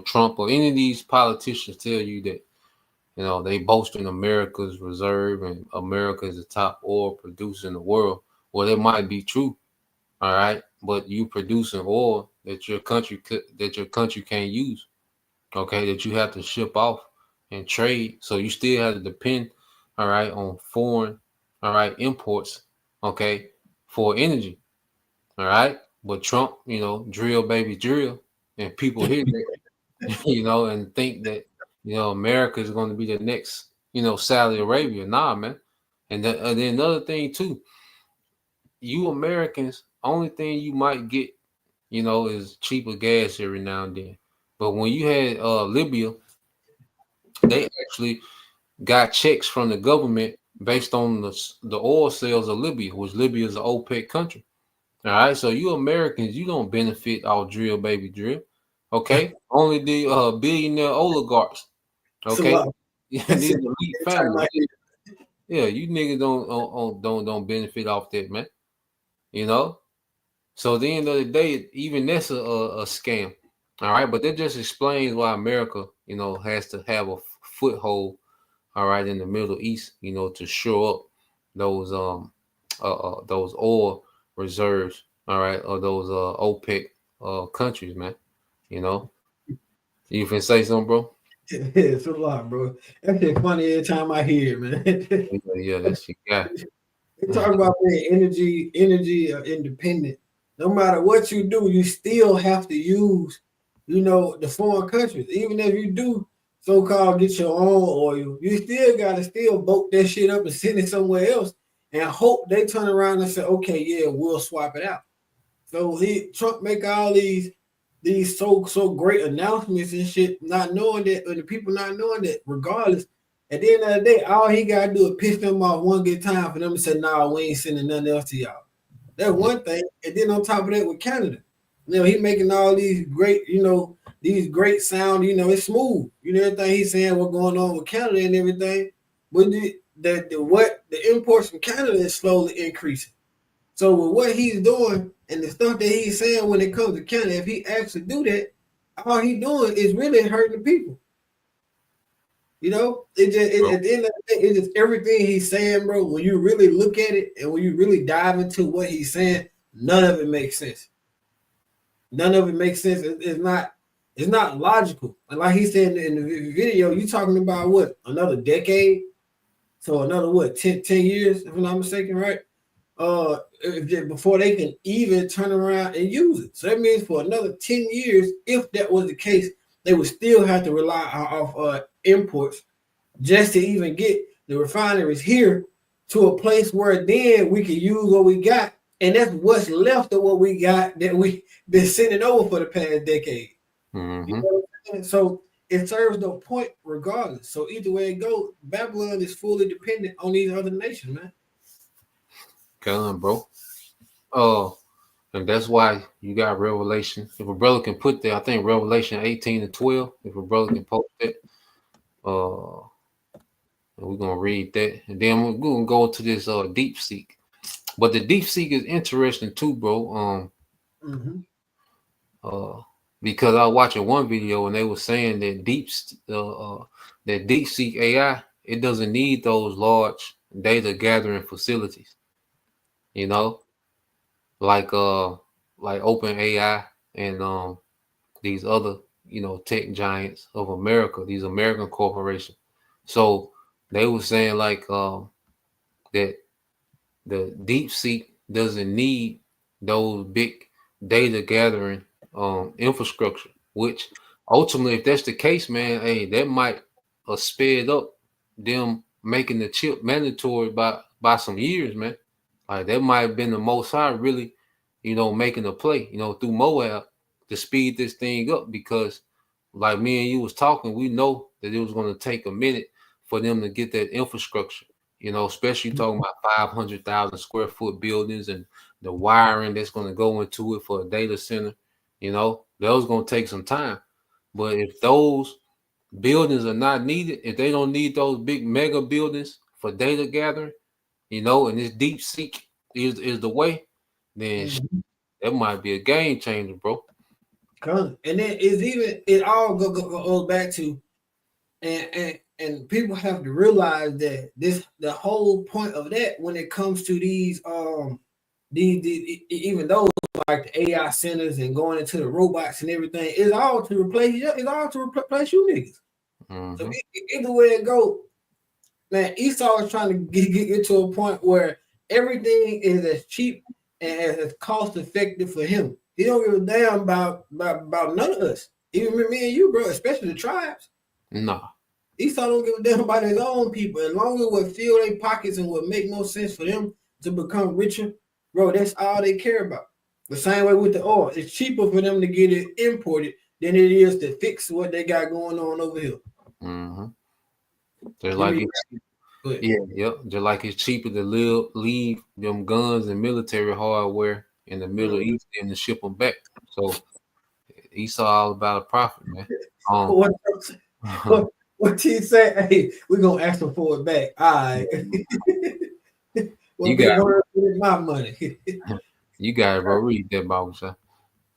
Trump or any of these politicians tell you that, they boasting America's reserve and America is the top oil producer in the world. Well, it might be true, all right, but you producing oil that your country can't use, okay, that you have to ship off and trade. So you still have to depend, all right, on foreign, all right, imports, okay, for energy, all right. But Trump, drill baby drill, and people hear that, and think that America is going to be the next, Saudi Arabia. Nah, man. And then another thing too, you Americans, only thing you might get, is cheaper gas every now and then. But when you had Libya, they actually got checks from the government based on the oil sales of Libya, which Libya is an OPEC country. All right, so you Americans, you don't benefit all drill baby drill. Okay, only the billionaire oligarchs. Okay, these elite families. Yeah, you niggas don't benefit off that, man. So at the end of the day, even that's a scam. All right, but that just explains why America, has to have a foothold, all right, in the Middle East, to shore up those oil reserves, all right, of those OPEC countries, man. You finna say something, bro? It's a lot, bro. That's just funny every time I hear it, man. Yeah, that's your guy. They talk about being energy independent. No matter what you do, you still have to use, the foreign countries. Even if you do so-called get your own oil, you still gotta boat that shit up and send it somewhere else and hope they turn around and say, okay, yeah, we'll swap it out. So Trump make all these so great announcements and shit, not knowing that, or the people not knowing that, regardless, at the end of the day, all he gotta do is piss them off one good time for them to say, nah, we ain't sending nothing else to y'all. That's one thing. And then on top of that, with Canada, he making all these great, these great sound, it's smooth. Everything he's saying, what's going on with Canada and everything. But the imports from Canada is slowly increasing. So with what he's doing and the stuff that he's saying when it comes to Canada, if he actually do that, all he doing is really hurting the people. At the end of the day, it's just everything he's saying, bro. When you really look at it and when you really dive into what he's saying, none of it makes sense. None of it makes sense. It's not logical. And like he said in the video, you talking about what? Another decade? So another 10 years, if I'm not mistaken, right? Before they can even turn around and use it. So that means for another 10 years, if that was the case, they would still have to rely off imports just to even get the refineries here to a place where then we can use what we got. And that's what's left of what we got that we've been sending over for the past decade. Mm-hmm. So it serves no point regardless. So either way it goes, Babylon is fully dependent on these other nations, man. Come on, bro. And that's why you got Revelation. If a brother can put that, I think Revelation 18 and 12, if a brother can post it, we're gonna read that. And then we're gonna go to this deep seek. But the deep seek is interesting too, bro. Because I was watching one video and they were saying that deep seek AI it doesn't need those large data gathering facilities, you know, like Open AI and these other, tech giants of America, these American corporations. So they were saying like that the deep seek doesn't need those big data gathering infrastructure, which ultimately, if that's the case, man, hey, that might sped up them making the chip mandatory by some years, man. Like that might have been the most high really, making a play, through Moab to speed this thing up because like me and you was talking, we know that it was going to take a minute for them to get that infrastructure, especially talking about 500,000 square foot buildings and the wiring that's going to go into it for a data center, that was going to take some time. But if those buildings are not needed, if they don't need those big mega buildings for data gathering, and this deep seek is the way, then that might be a game changer, bro. And then it's even it all goes back to and people have to realize that the whole point of that when it comes to these even those like the AI centers and going into the robots and everything is all to replace you niggas. So either way it go, man, Esau is trying to get to a point where everything is as cheap and as cost effective for him. He don't give a damn about none of us. Even me and you, bro, especially the tribes. Nah. Esau don't give a damn about his own people. As long as it would fill their pockets and would make more sense for them to become richer, bro, that's all they care about. The same way with the oil. It's cheaper for them to get it imported than it is to fix what they got going on over here. Just like just like it's cheaper to leave them guns and military hardware in the Middle East than to ship them back. So Esau all about a profit, man. What he say? Hey, we're gonna ask him for it back. All right. You got my money. You got it, bro. Read that Bible, sir.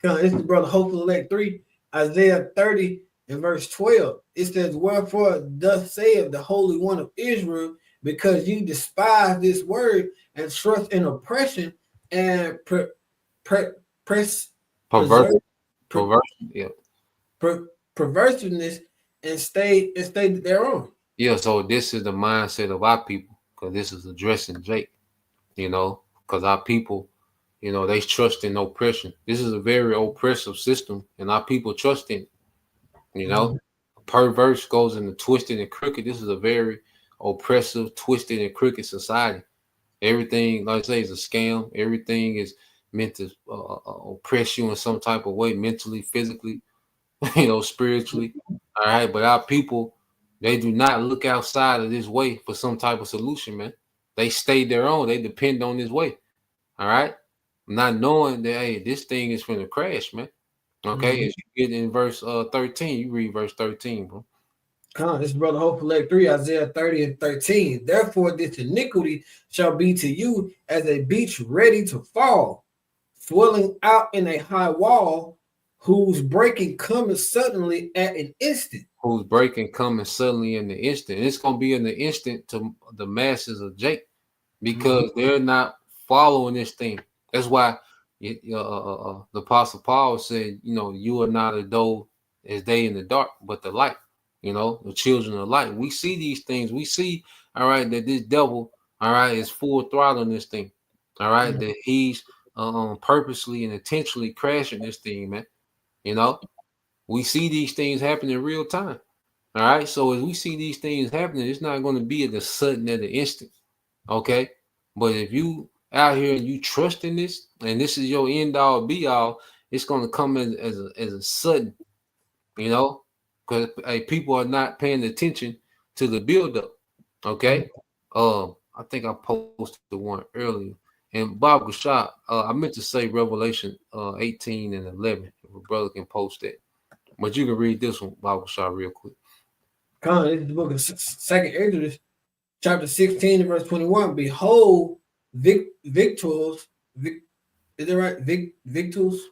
This is brother Hopeful Elect 3, Isaiah 30 and verse 12. It says, wherefore thus saith the Holy One of Israel, because you despise this word and trust in oppression and perversiveness and stay thereon. Yeah, so this is the mindset of our people, because this is addressing Jake, because our people, they trust in oppression. This is a very oppressive system, and our people trust in it. Perverse goes into twisted and crooked. This is a very oppressive, twisted, and crooked society. Everything, like I say, is a scam. Everything is meant to oppress you in some type of way, mentally, physically, spiritually. All right, but our people, they do not look outside of this way for some type of solution, man. They stay their own. They depend on this way. All right, not knowing that hey, this thing is going to crash, man. Okay, as you get in verse 13, you read verse 13, bro. This is brother Hopeful Elect 3, Isaiah 30 and 13. Therefore, this iniquity shall be to you as a beach ready to fall, swelling out in a high wall, whose breaking cometh suddenly at an instant. Whose breaking coming suddenly in the instant. It's going to be in the instant to the masses of Jake because they're not following this thing. That's why the Apostle Paul said, you are not as though as they in the dark, but the light, the children of light. We see these things. We see, all right, that this devil, all right, is full throttle on this thing. All right, that he's purposely and intentionally crashing this thing, man. We see these things happen in real time. All right. So as we see these things happening, it's not going to be at the sudden, at the instant. Okay. But if you out here and you trust in this, and this is your end all be all, it's going to come as a sudden, because people are not paying attention to the buildup. Okay. I think I posted one earlier. And Bob Gashad, I meant to say Revelation 18 and 11. If a brother can post that. But you can read this one, Bible Shot, real quick. This is the book of 2nd Exodus, chapter 16 and verse 21. Behold, victuals, is that right? Victuals?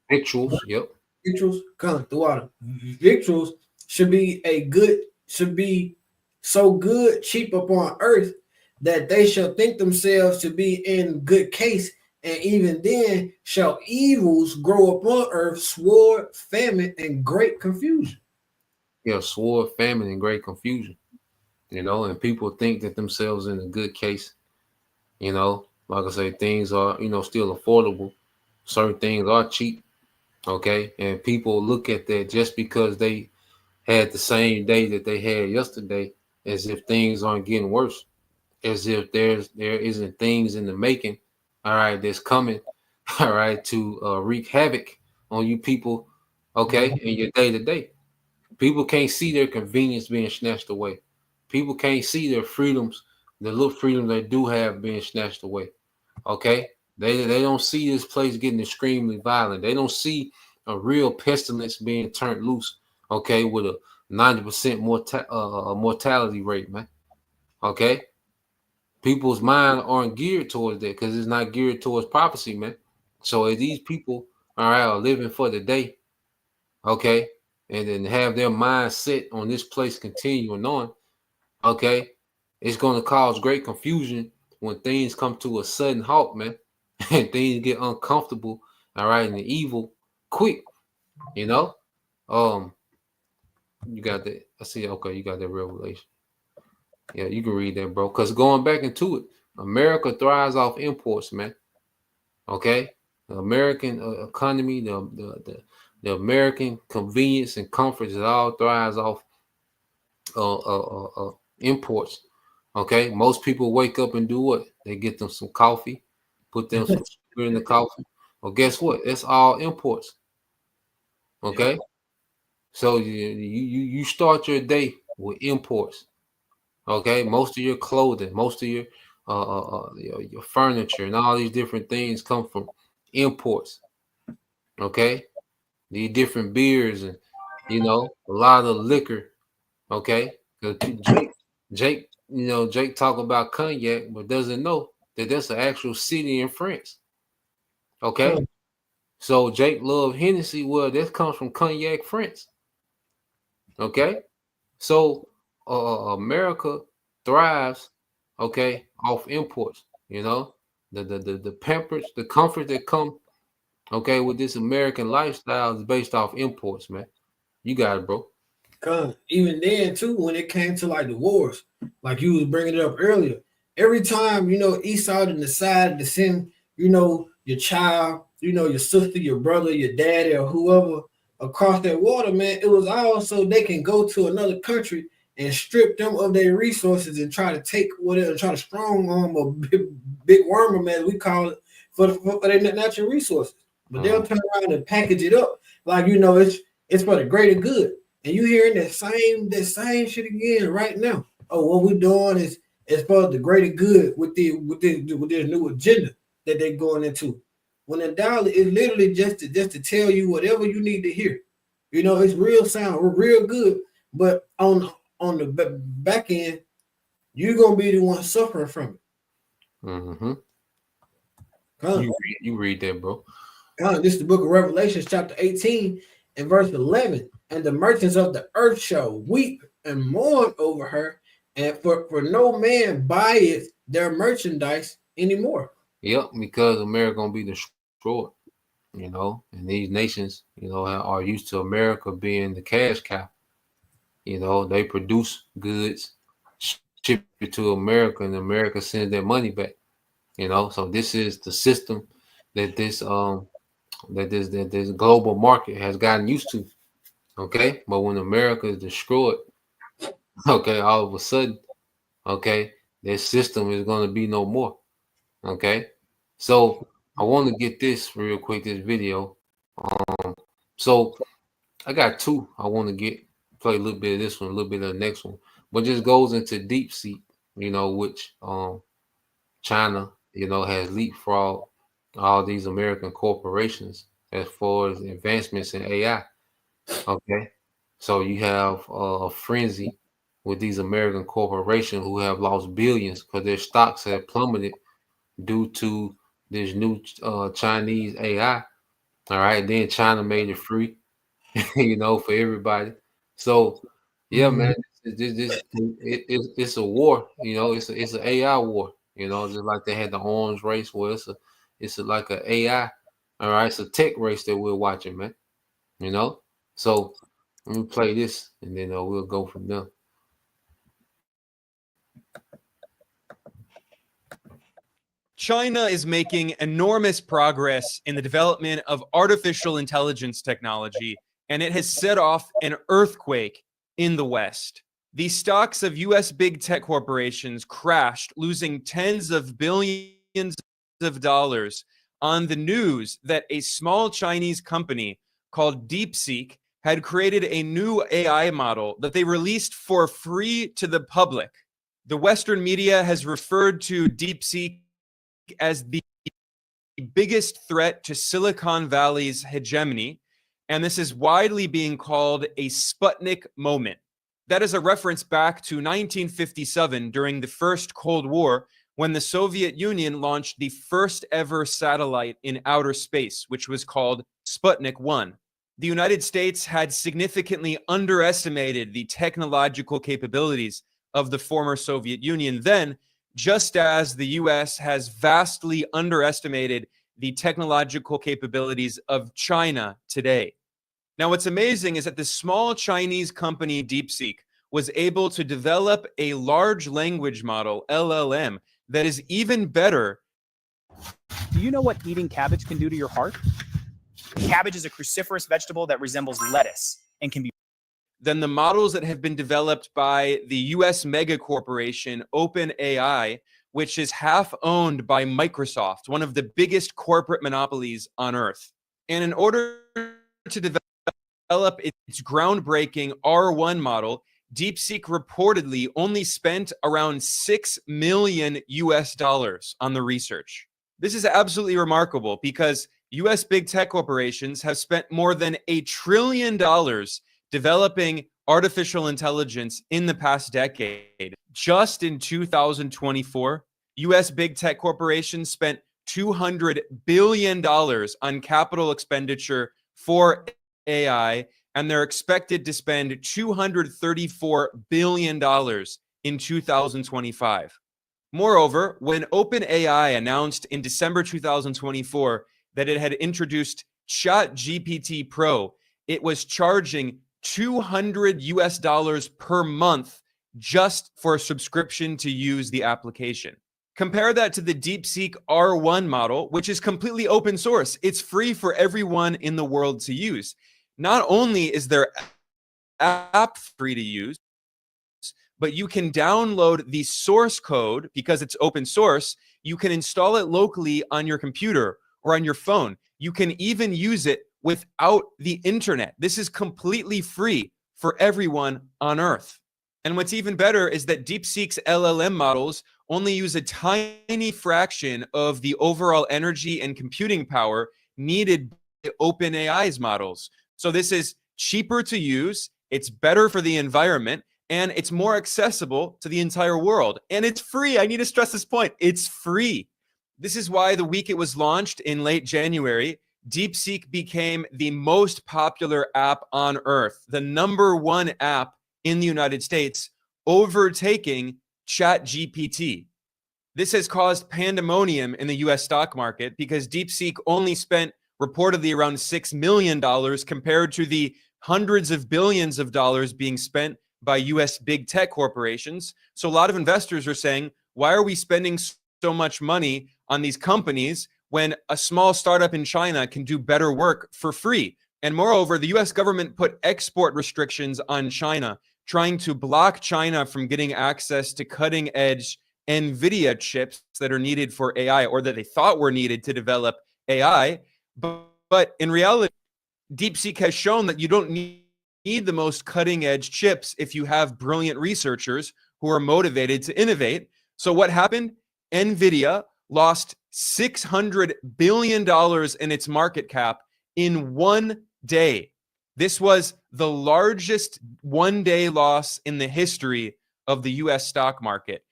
Victuals, yep. Victuals, come the water. Victuals should be so good, cheap upon earth, that they shall think themselves to be in good case, and even then shall evils grow upon earth, sword, famine, and great confusion. Yeah, sword, famine, and great confusion. And people think that themselves in a good case. Like I say, things are still affordable. Certain things are cheap. Okay, and people look at that just because they had the same day that they had yesterday, as if things aren't getting worse, as if there isn't things in the making, all right, that's coming, all right, to wreak havoc on you people, okay, in your day to day. People can't see their convenience being snatched away. People can't see their freedoms, the little freedoms they do have being snatched away. Okay, they don't see this place getting extremely violent. They don't see a real pestilence being turned loose. Okay, with a 90% mortality rate, man. Okay, people's mind aren't geared towards that because it's not geared towards prophecy, man. So if these people, all right, are living for the day, okay, and then have their mind set on this place continuing on, okay, it's going to cause great confusion when things come to a sudden halt, man, and things get uncomfortable, all right, and evil quick, you know. You got that. I see. Okay, you got that revelation. Yeah, you can read that, bro. Because going back into it, America thrives off imports, man. Okay, the American economy, the American convenience and comforts, it all thrives off imports. Okay, most people wake up and do what? They get them some coffee, put them some sugar in the coffee. Well, guess what? It's all imports. Okay, so you start your day with imports. Okay, most of your clothing, most of your furniture, and all these different things come from imports. Okay, these different beers and a lot of liquor. Okay, because Jake talk about cognac, but doesn't know that that's an actual city in France. Okay, so Jake love Hennessy. Well, that comes from Cognac, France. Okay, so America thrives, okay, off imports. The pampers, the comfort that come, okay, with this American lifestyle is based off imports, man. You got it, bro. Even then too, when it came to like the wars, like you was bringing it up earlier, every time Esau and decided to send your child, your sister, your brother, your daddy, or whoever across that water, man, it was all so they can go to another country and strip them of their resources and try to take whatever, try to strong arm or big worm, man, we call it, for their natural resources. But they'll turn around and package it up like it's for the greater good. And you hearing that same shit again right now. Oh, what we're doing is for the greater good with this new agenda that they're going into. When the dollar is literally just to tell you whatever you need to hear. It's real sound, real good. But on the back end, you're gonna be the one suffering from it. Mm-hmm. You read that, bro. This is the book of Revelations, chapter 18 and verse 11. And the merchants of the earth shall weep and mourn over her, and for no man buyeth their merchandise anymore. Yep, because America gonna be destroyed. And these nations, are used to America being the cash cow. They produce goods, ship it to America, and America sends their money back. So this is the system that this global market has gotten used to. Okay, but when America is destroyed, okay, all of a sudden, okay, their system is going to be no more. Okay, so I want to get this real quick. This video. So I got two. I want to play a little bit of this one, a little bit of the next one, but just goes into deep sea. Which China, has leapfrogged all these American corporations as far as advancements in AI. Okay, so you have a frenzy with these American corporations who have lost billions because their stocks have plummeted due to this new Chinese AI. All right, then China made it free, for everybody. So Yeah, man. It's a war. You know, it's an AI war. You know, just like they had the arms race where it's like an AI. All right, it's a tech race that we're watching, man. You know, so let me play this, and then we'll go from there. China is making enormous progress in the development of artificial intelligence technology, and it has set off an earthquake in the West. The stocks of US big tech corporations crashed, losing tens of billions of dollars on the news that a small Chinese company called DeepSeek had created a new AI model that they released for free to the public. The Western media has referred to DeepSeek as the biggest threat to Silicon Valley's hegemony, and this is widely being called a Sputnik moment. That is a reference back to 1957 during the first Cold War, when the Soviet Union launched the first ever satellite in outer space, which was called Sputnik 1. The United States had significantly underestimated the technological capabilities of the former Soviet Union then, just as the US has vastly underestimated the technological capabilities of China today. Now, what's amazing is that the small Chinese company DeepSeek was able to develop a large language model, LLM, that is even better. Do you know what eating cabbage can do to your heart? Cabbage is a cruciferous vegetable that resembles lettuce and can be than the models that have been developed by the US mega corporation OpenAI, which is half owned by Microsoft, one of the biggest corporate monopolies on earth. And in order to develop its groundbreaking R1 model, DeepSeek reportedly only spent around $6 million on the research. This is absolutely remarkable because US big tech corporations have spent more than $1 trillion developing artificial intelligence in the past decade. Just in 2024, US big tech corporations spent $200 billion on capital expenditure for AI, and they're expected to spend $234 billion in 2025. Moreover, when OpenAI announced in December 2024 that it had introduced ChatGPT Pro, it was charging $200 per month just for a subscription to use the application. Compare that to the DeepSeek R1 model, which is completely open source. It's free for everyone in the world to use. Not only is their app free to use, but you can download the source code because it's open source. You can install it locally on your computer or on your phone. You can even use it without the internet. This is completely free for everyone on Earth. And what's even better is that DeepSeek's LLM models only use a tiny fraction of the overall energy and computing power needed by OpenAI's models. So this is cheaper to use, it's better for the environment, and it's more accessible to the entire world. And it's free. I need to stress this point. It's free. This is why the week it was launched in late January, DeepSeek became the most popular app on Earth, the #1 app in the United States, overtaking ChatGPT. This has caused pandemonium in the US stock market because DeepSeek only spent reportedly around $6 million compared to the hundreds of billions of dollars being spent by US big tech corporations. So a lot of investors are saying, why are we spending so much money on these companies when a small startup in China can do better work for free? And moreover, the US government put export restrictions on China, trying to block China from getting access to cutting edge NVIDIA chips that are needed for AI, or that they thought were needed to develop AI. But in reality, DeepSeek has shown that you don't need the most cutting edge chips if you have brilliant researchers who are motivated to innovate. So what happened? NVIDIA lost $600 billion in its market cap in one day. This was the largest one-day loss in the history of the US stock market.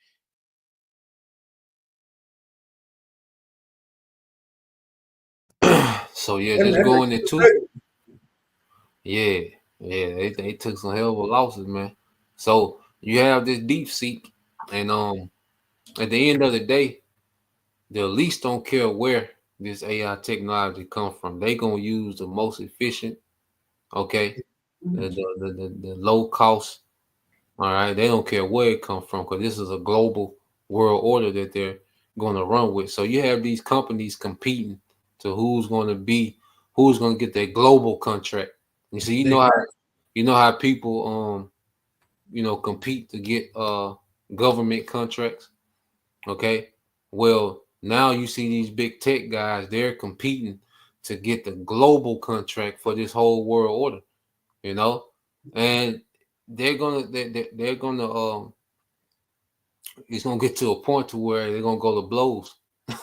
So yeah, just going into yeah, they took some hell of a losses, man. So you have this deep seek, and at the end of the day, the elites don't care where this AI technology come from. They gonna use the most efficient, okay, the low cost. All right, they don't care where it come from because this is a global world order that they're going to run with. So you have these companies competing to who's going to get that global contract. You see, you know how people compete to get government contracts. Okay, well now you see these big tech guys, they're competing to get the global contract for this whole world order. You know, and they're gonna it's gonna get to a point to where they're gonna go to blows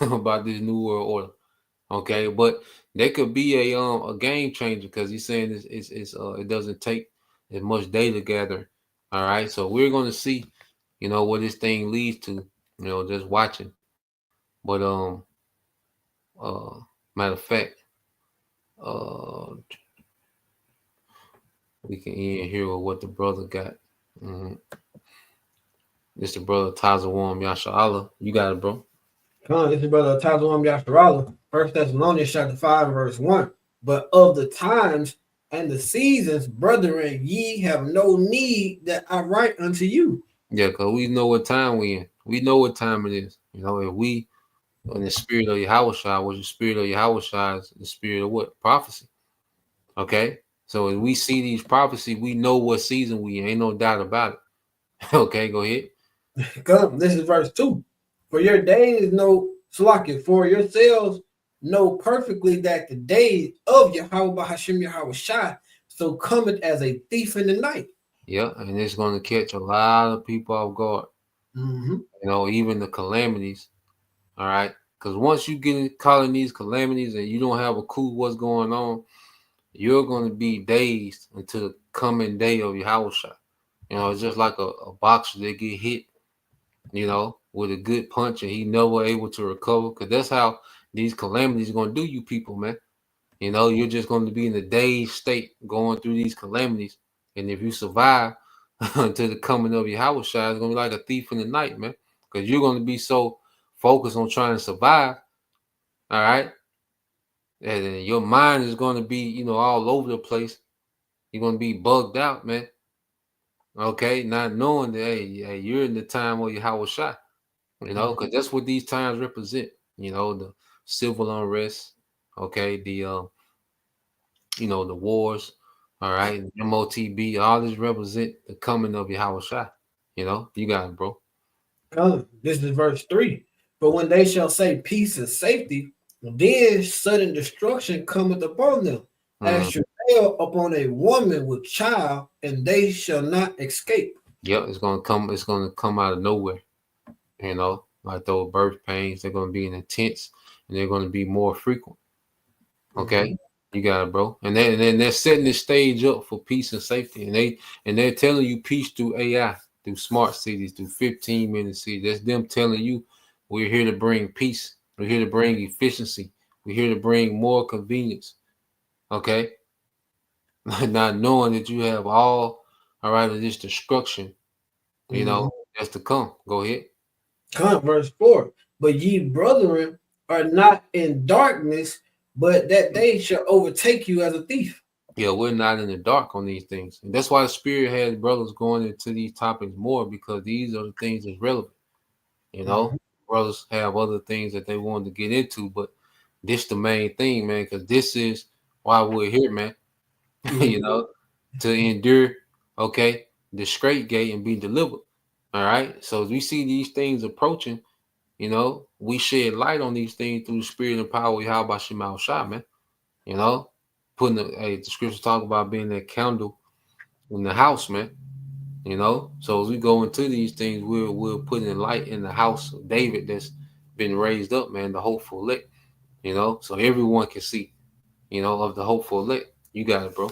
about this new world order. Okay, but they could be a game changer because he's saying it doesn't take as much data gathering. All right, so we're gonna see, what this thing leads to. Just watching. But matter of fact, we can end here with what the brother got. This the brother Tazawam Yasha Allah. You got it, bro. This is brother Tazawam Yasharallah, 1 Thessalonians chapter 5, verse 1. But of the times and the seasons, brethren, ye have no need that I write unto you. Yeah, because we know what time we in. We know what time it is. If we in the spirit of Yahushua, which the spirit of Yahushua is the spirit of what? Prophecy. Okay? So as we see these prophecies, we know what season we in. Ain't no doubt about it. Okay, go ahead. Come, this is verse 2. For your days know, Salakia, for yourselves know perfectly that the days of Yahweh Hashem Yahweh Shai so cometh as a thief in the night. Yeah, and it's going to catch a lot of people off guard. Mm-hmm. Even the calamities. All right, because once you get caught in these calamities and you don't have a clue what's going on, you're going to be dazed until the coming day of Yahushua. It's just like a boxer that get hit, with a good punch and he never able to recover. Because that's how these calamities are going to do you people, man. You're just going to be in a dazed state going through these calamities. And if you survive until the coming of Yahushua, it's going to be like a thief in the night, man. Because you're going to be so focused on trying to survive, all right? And your mind is going to be, all over the place. You're going to be bugged out, man. Okay, not knowing that, hey, you're in the time of Yahushua. Because that's what these times represent. The civil unrest, okay, the the wars, all right, MOTB, all this represent the coming of Yahushua. You got it, bro. This is verse 3. But when they shall say peace and safety, then sudden destruction cometh upon them, as travail upon a woman with child, and they shall not escape. Yep, it's gonna come out of nowhere. Like those birth pains, they're gonna be intense and they're gonna be more frequent. Okay. You got it, bro. And then they're setting the stage up for peace and safety. And they're telling you peace through AI, through smart cities, through 15-minute cities. That's them telling you we're here to bring peace. We're here to bring efficiency. We're here to bring more convenience. Okay. Not knowing that you have all right of this destruction, that's to come. Go ahead. Verse 4. But ye brethren are not in darkness, but that they shall overtake you as a thief. Yeah, we're not in the dark on these things. And that's why the Spirit has brothers going into these topics more, because these are the things that's relevant. Brothers have other things that they wanted to get into, but this the main thing, man, because this is why we're here, man. To endure, okay, the straight gate and be delivered. All right. So as we see these things approaching, we shed light on these things through the spirit and power of Yahweh Shema Shah, man. Putting the scriptures talk about being that candle in the house, man. So as we go into these things, we're putting the light in the house of David that's been raised up, man, the hopeful elect, so everyone can see, of the hopeful elect. You got it, bro.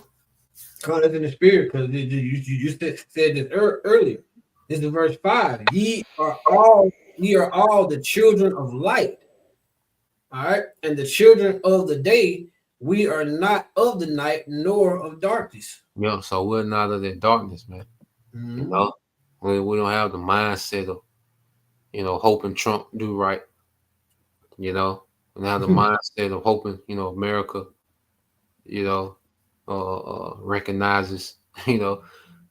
Call it in the spirit, because you said this earlier. This is verse 5. Ye are all the children of light. All right. And the children of the day, we are not of the night nor of darkness. Yeah, so we're not of the darkness, man. We don't have the mindset of, hoping Trump do right. We don't have the mindset of hoping, America, recognizes,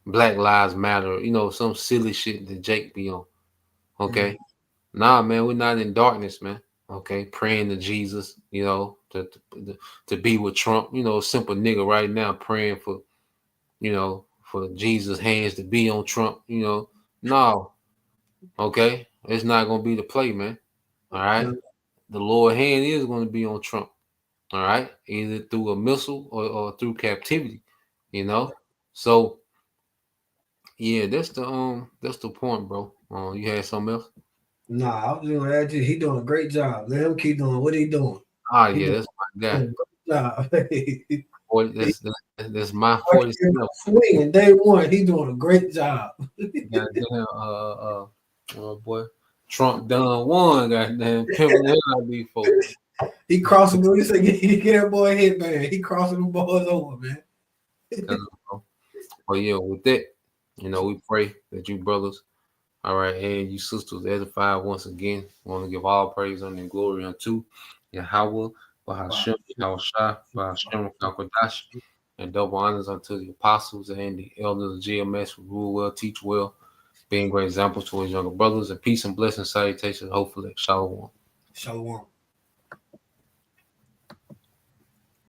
Black Lives Matter, some silly shit that Jake be on. Okay. Nah, man, we're not in darkness, man. Okay. Praying to Jesus, to be with Trump, simple nigga right now praying for, for Jesus' hands to be on Trump, no. Okay. It's not going to be the play, man. All right. The Lord hand is going to be on Trump. All right. Either through a missile or through captivity, So, yeah, that's the point, bro. You had something else? Nah, I was just gonna add you. He doing a great job. Let him keep doing what he doing. Ah, He yeah, doing that's my guy. a great job. Boy, that's my 47. Swinging day one. He doing a great job. Goddamn, boy, Trump done won. Goddamn, pimping the hell out of these folks. He crossing. He said, "Get that boy a hit, man." He crossing the boys over, man. But yeah, with that, we pray that you brothers, all right, and you sisters edify once again. We want to give all praise and glory unto Yahweh, Bahashem, Yahushua, Bahashem, Kakwadash, and double honors unto the apostles and the elders of GMS who rule well, teach well, being great examples to his younger brothers, and peace and blessing salutations, hopefully. Shalom. Shalom.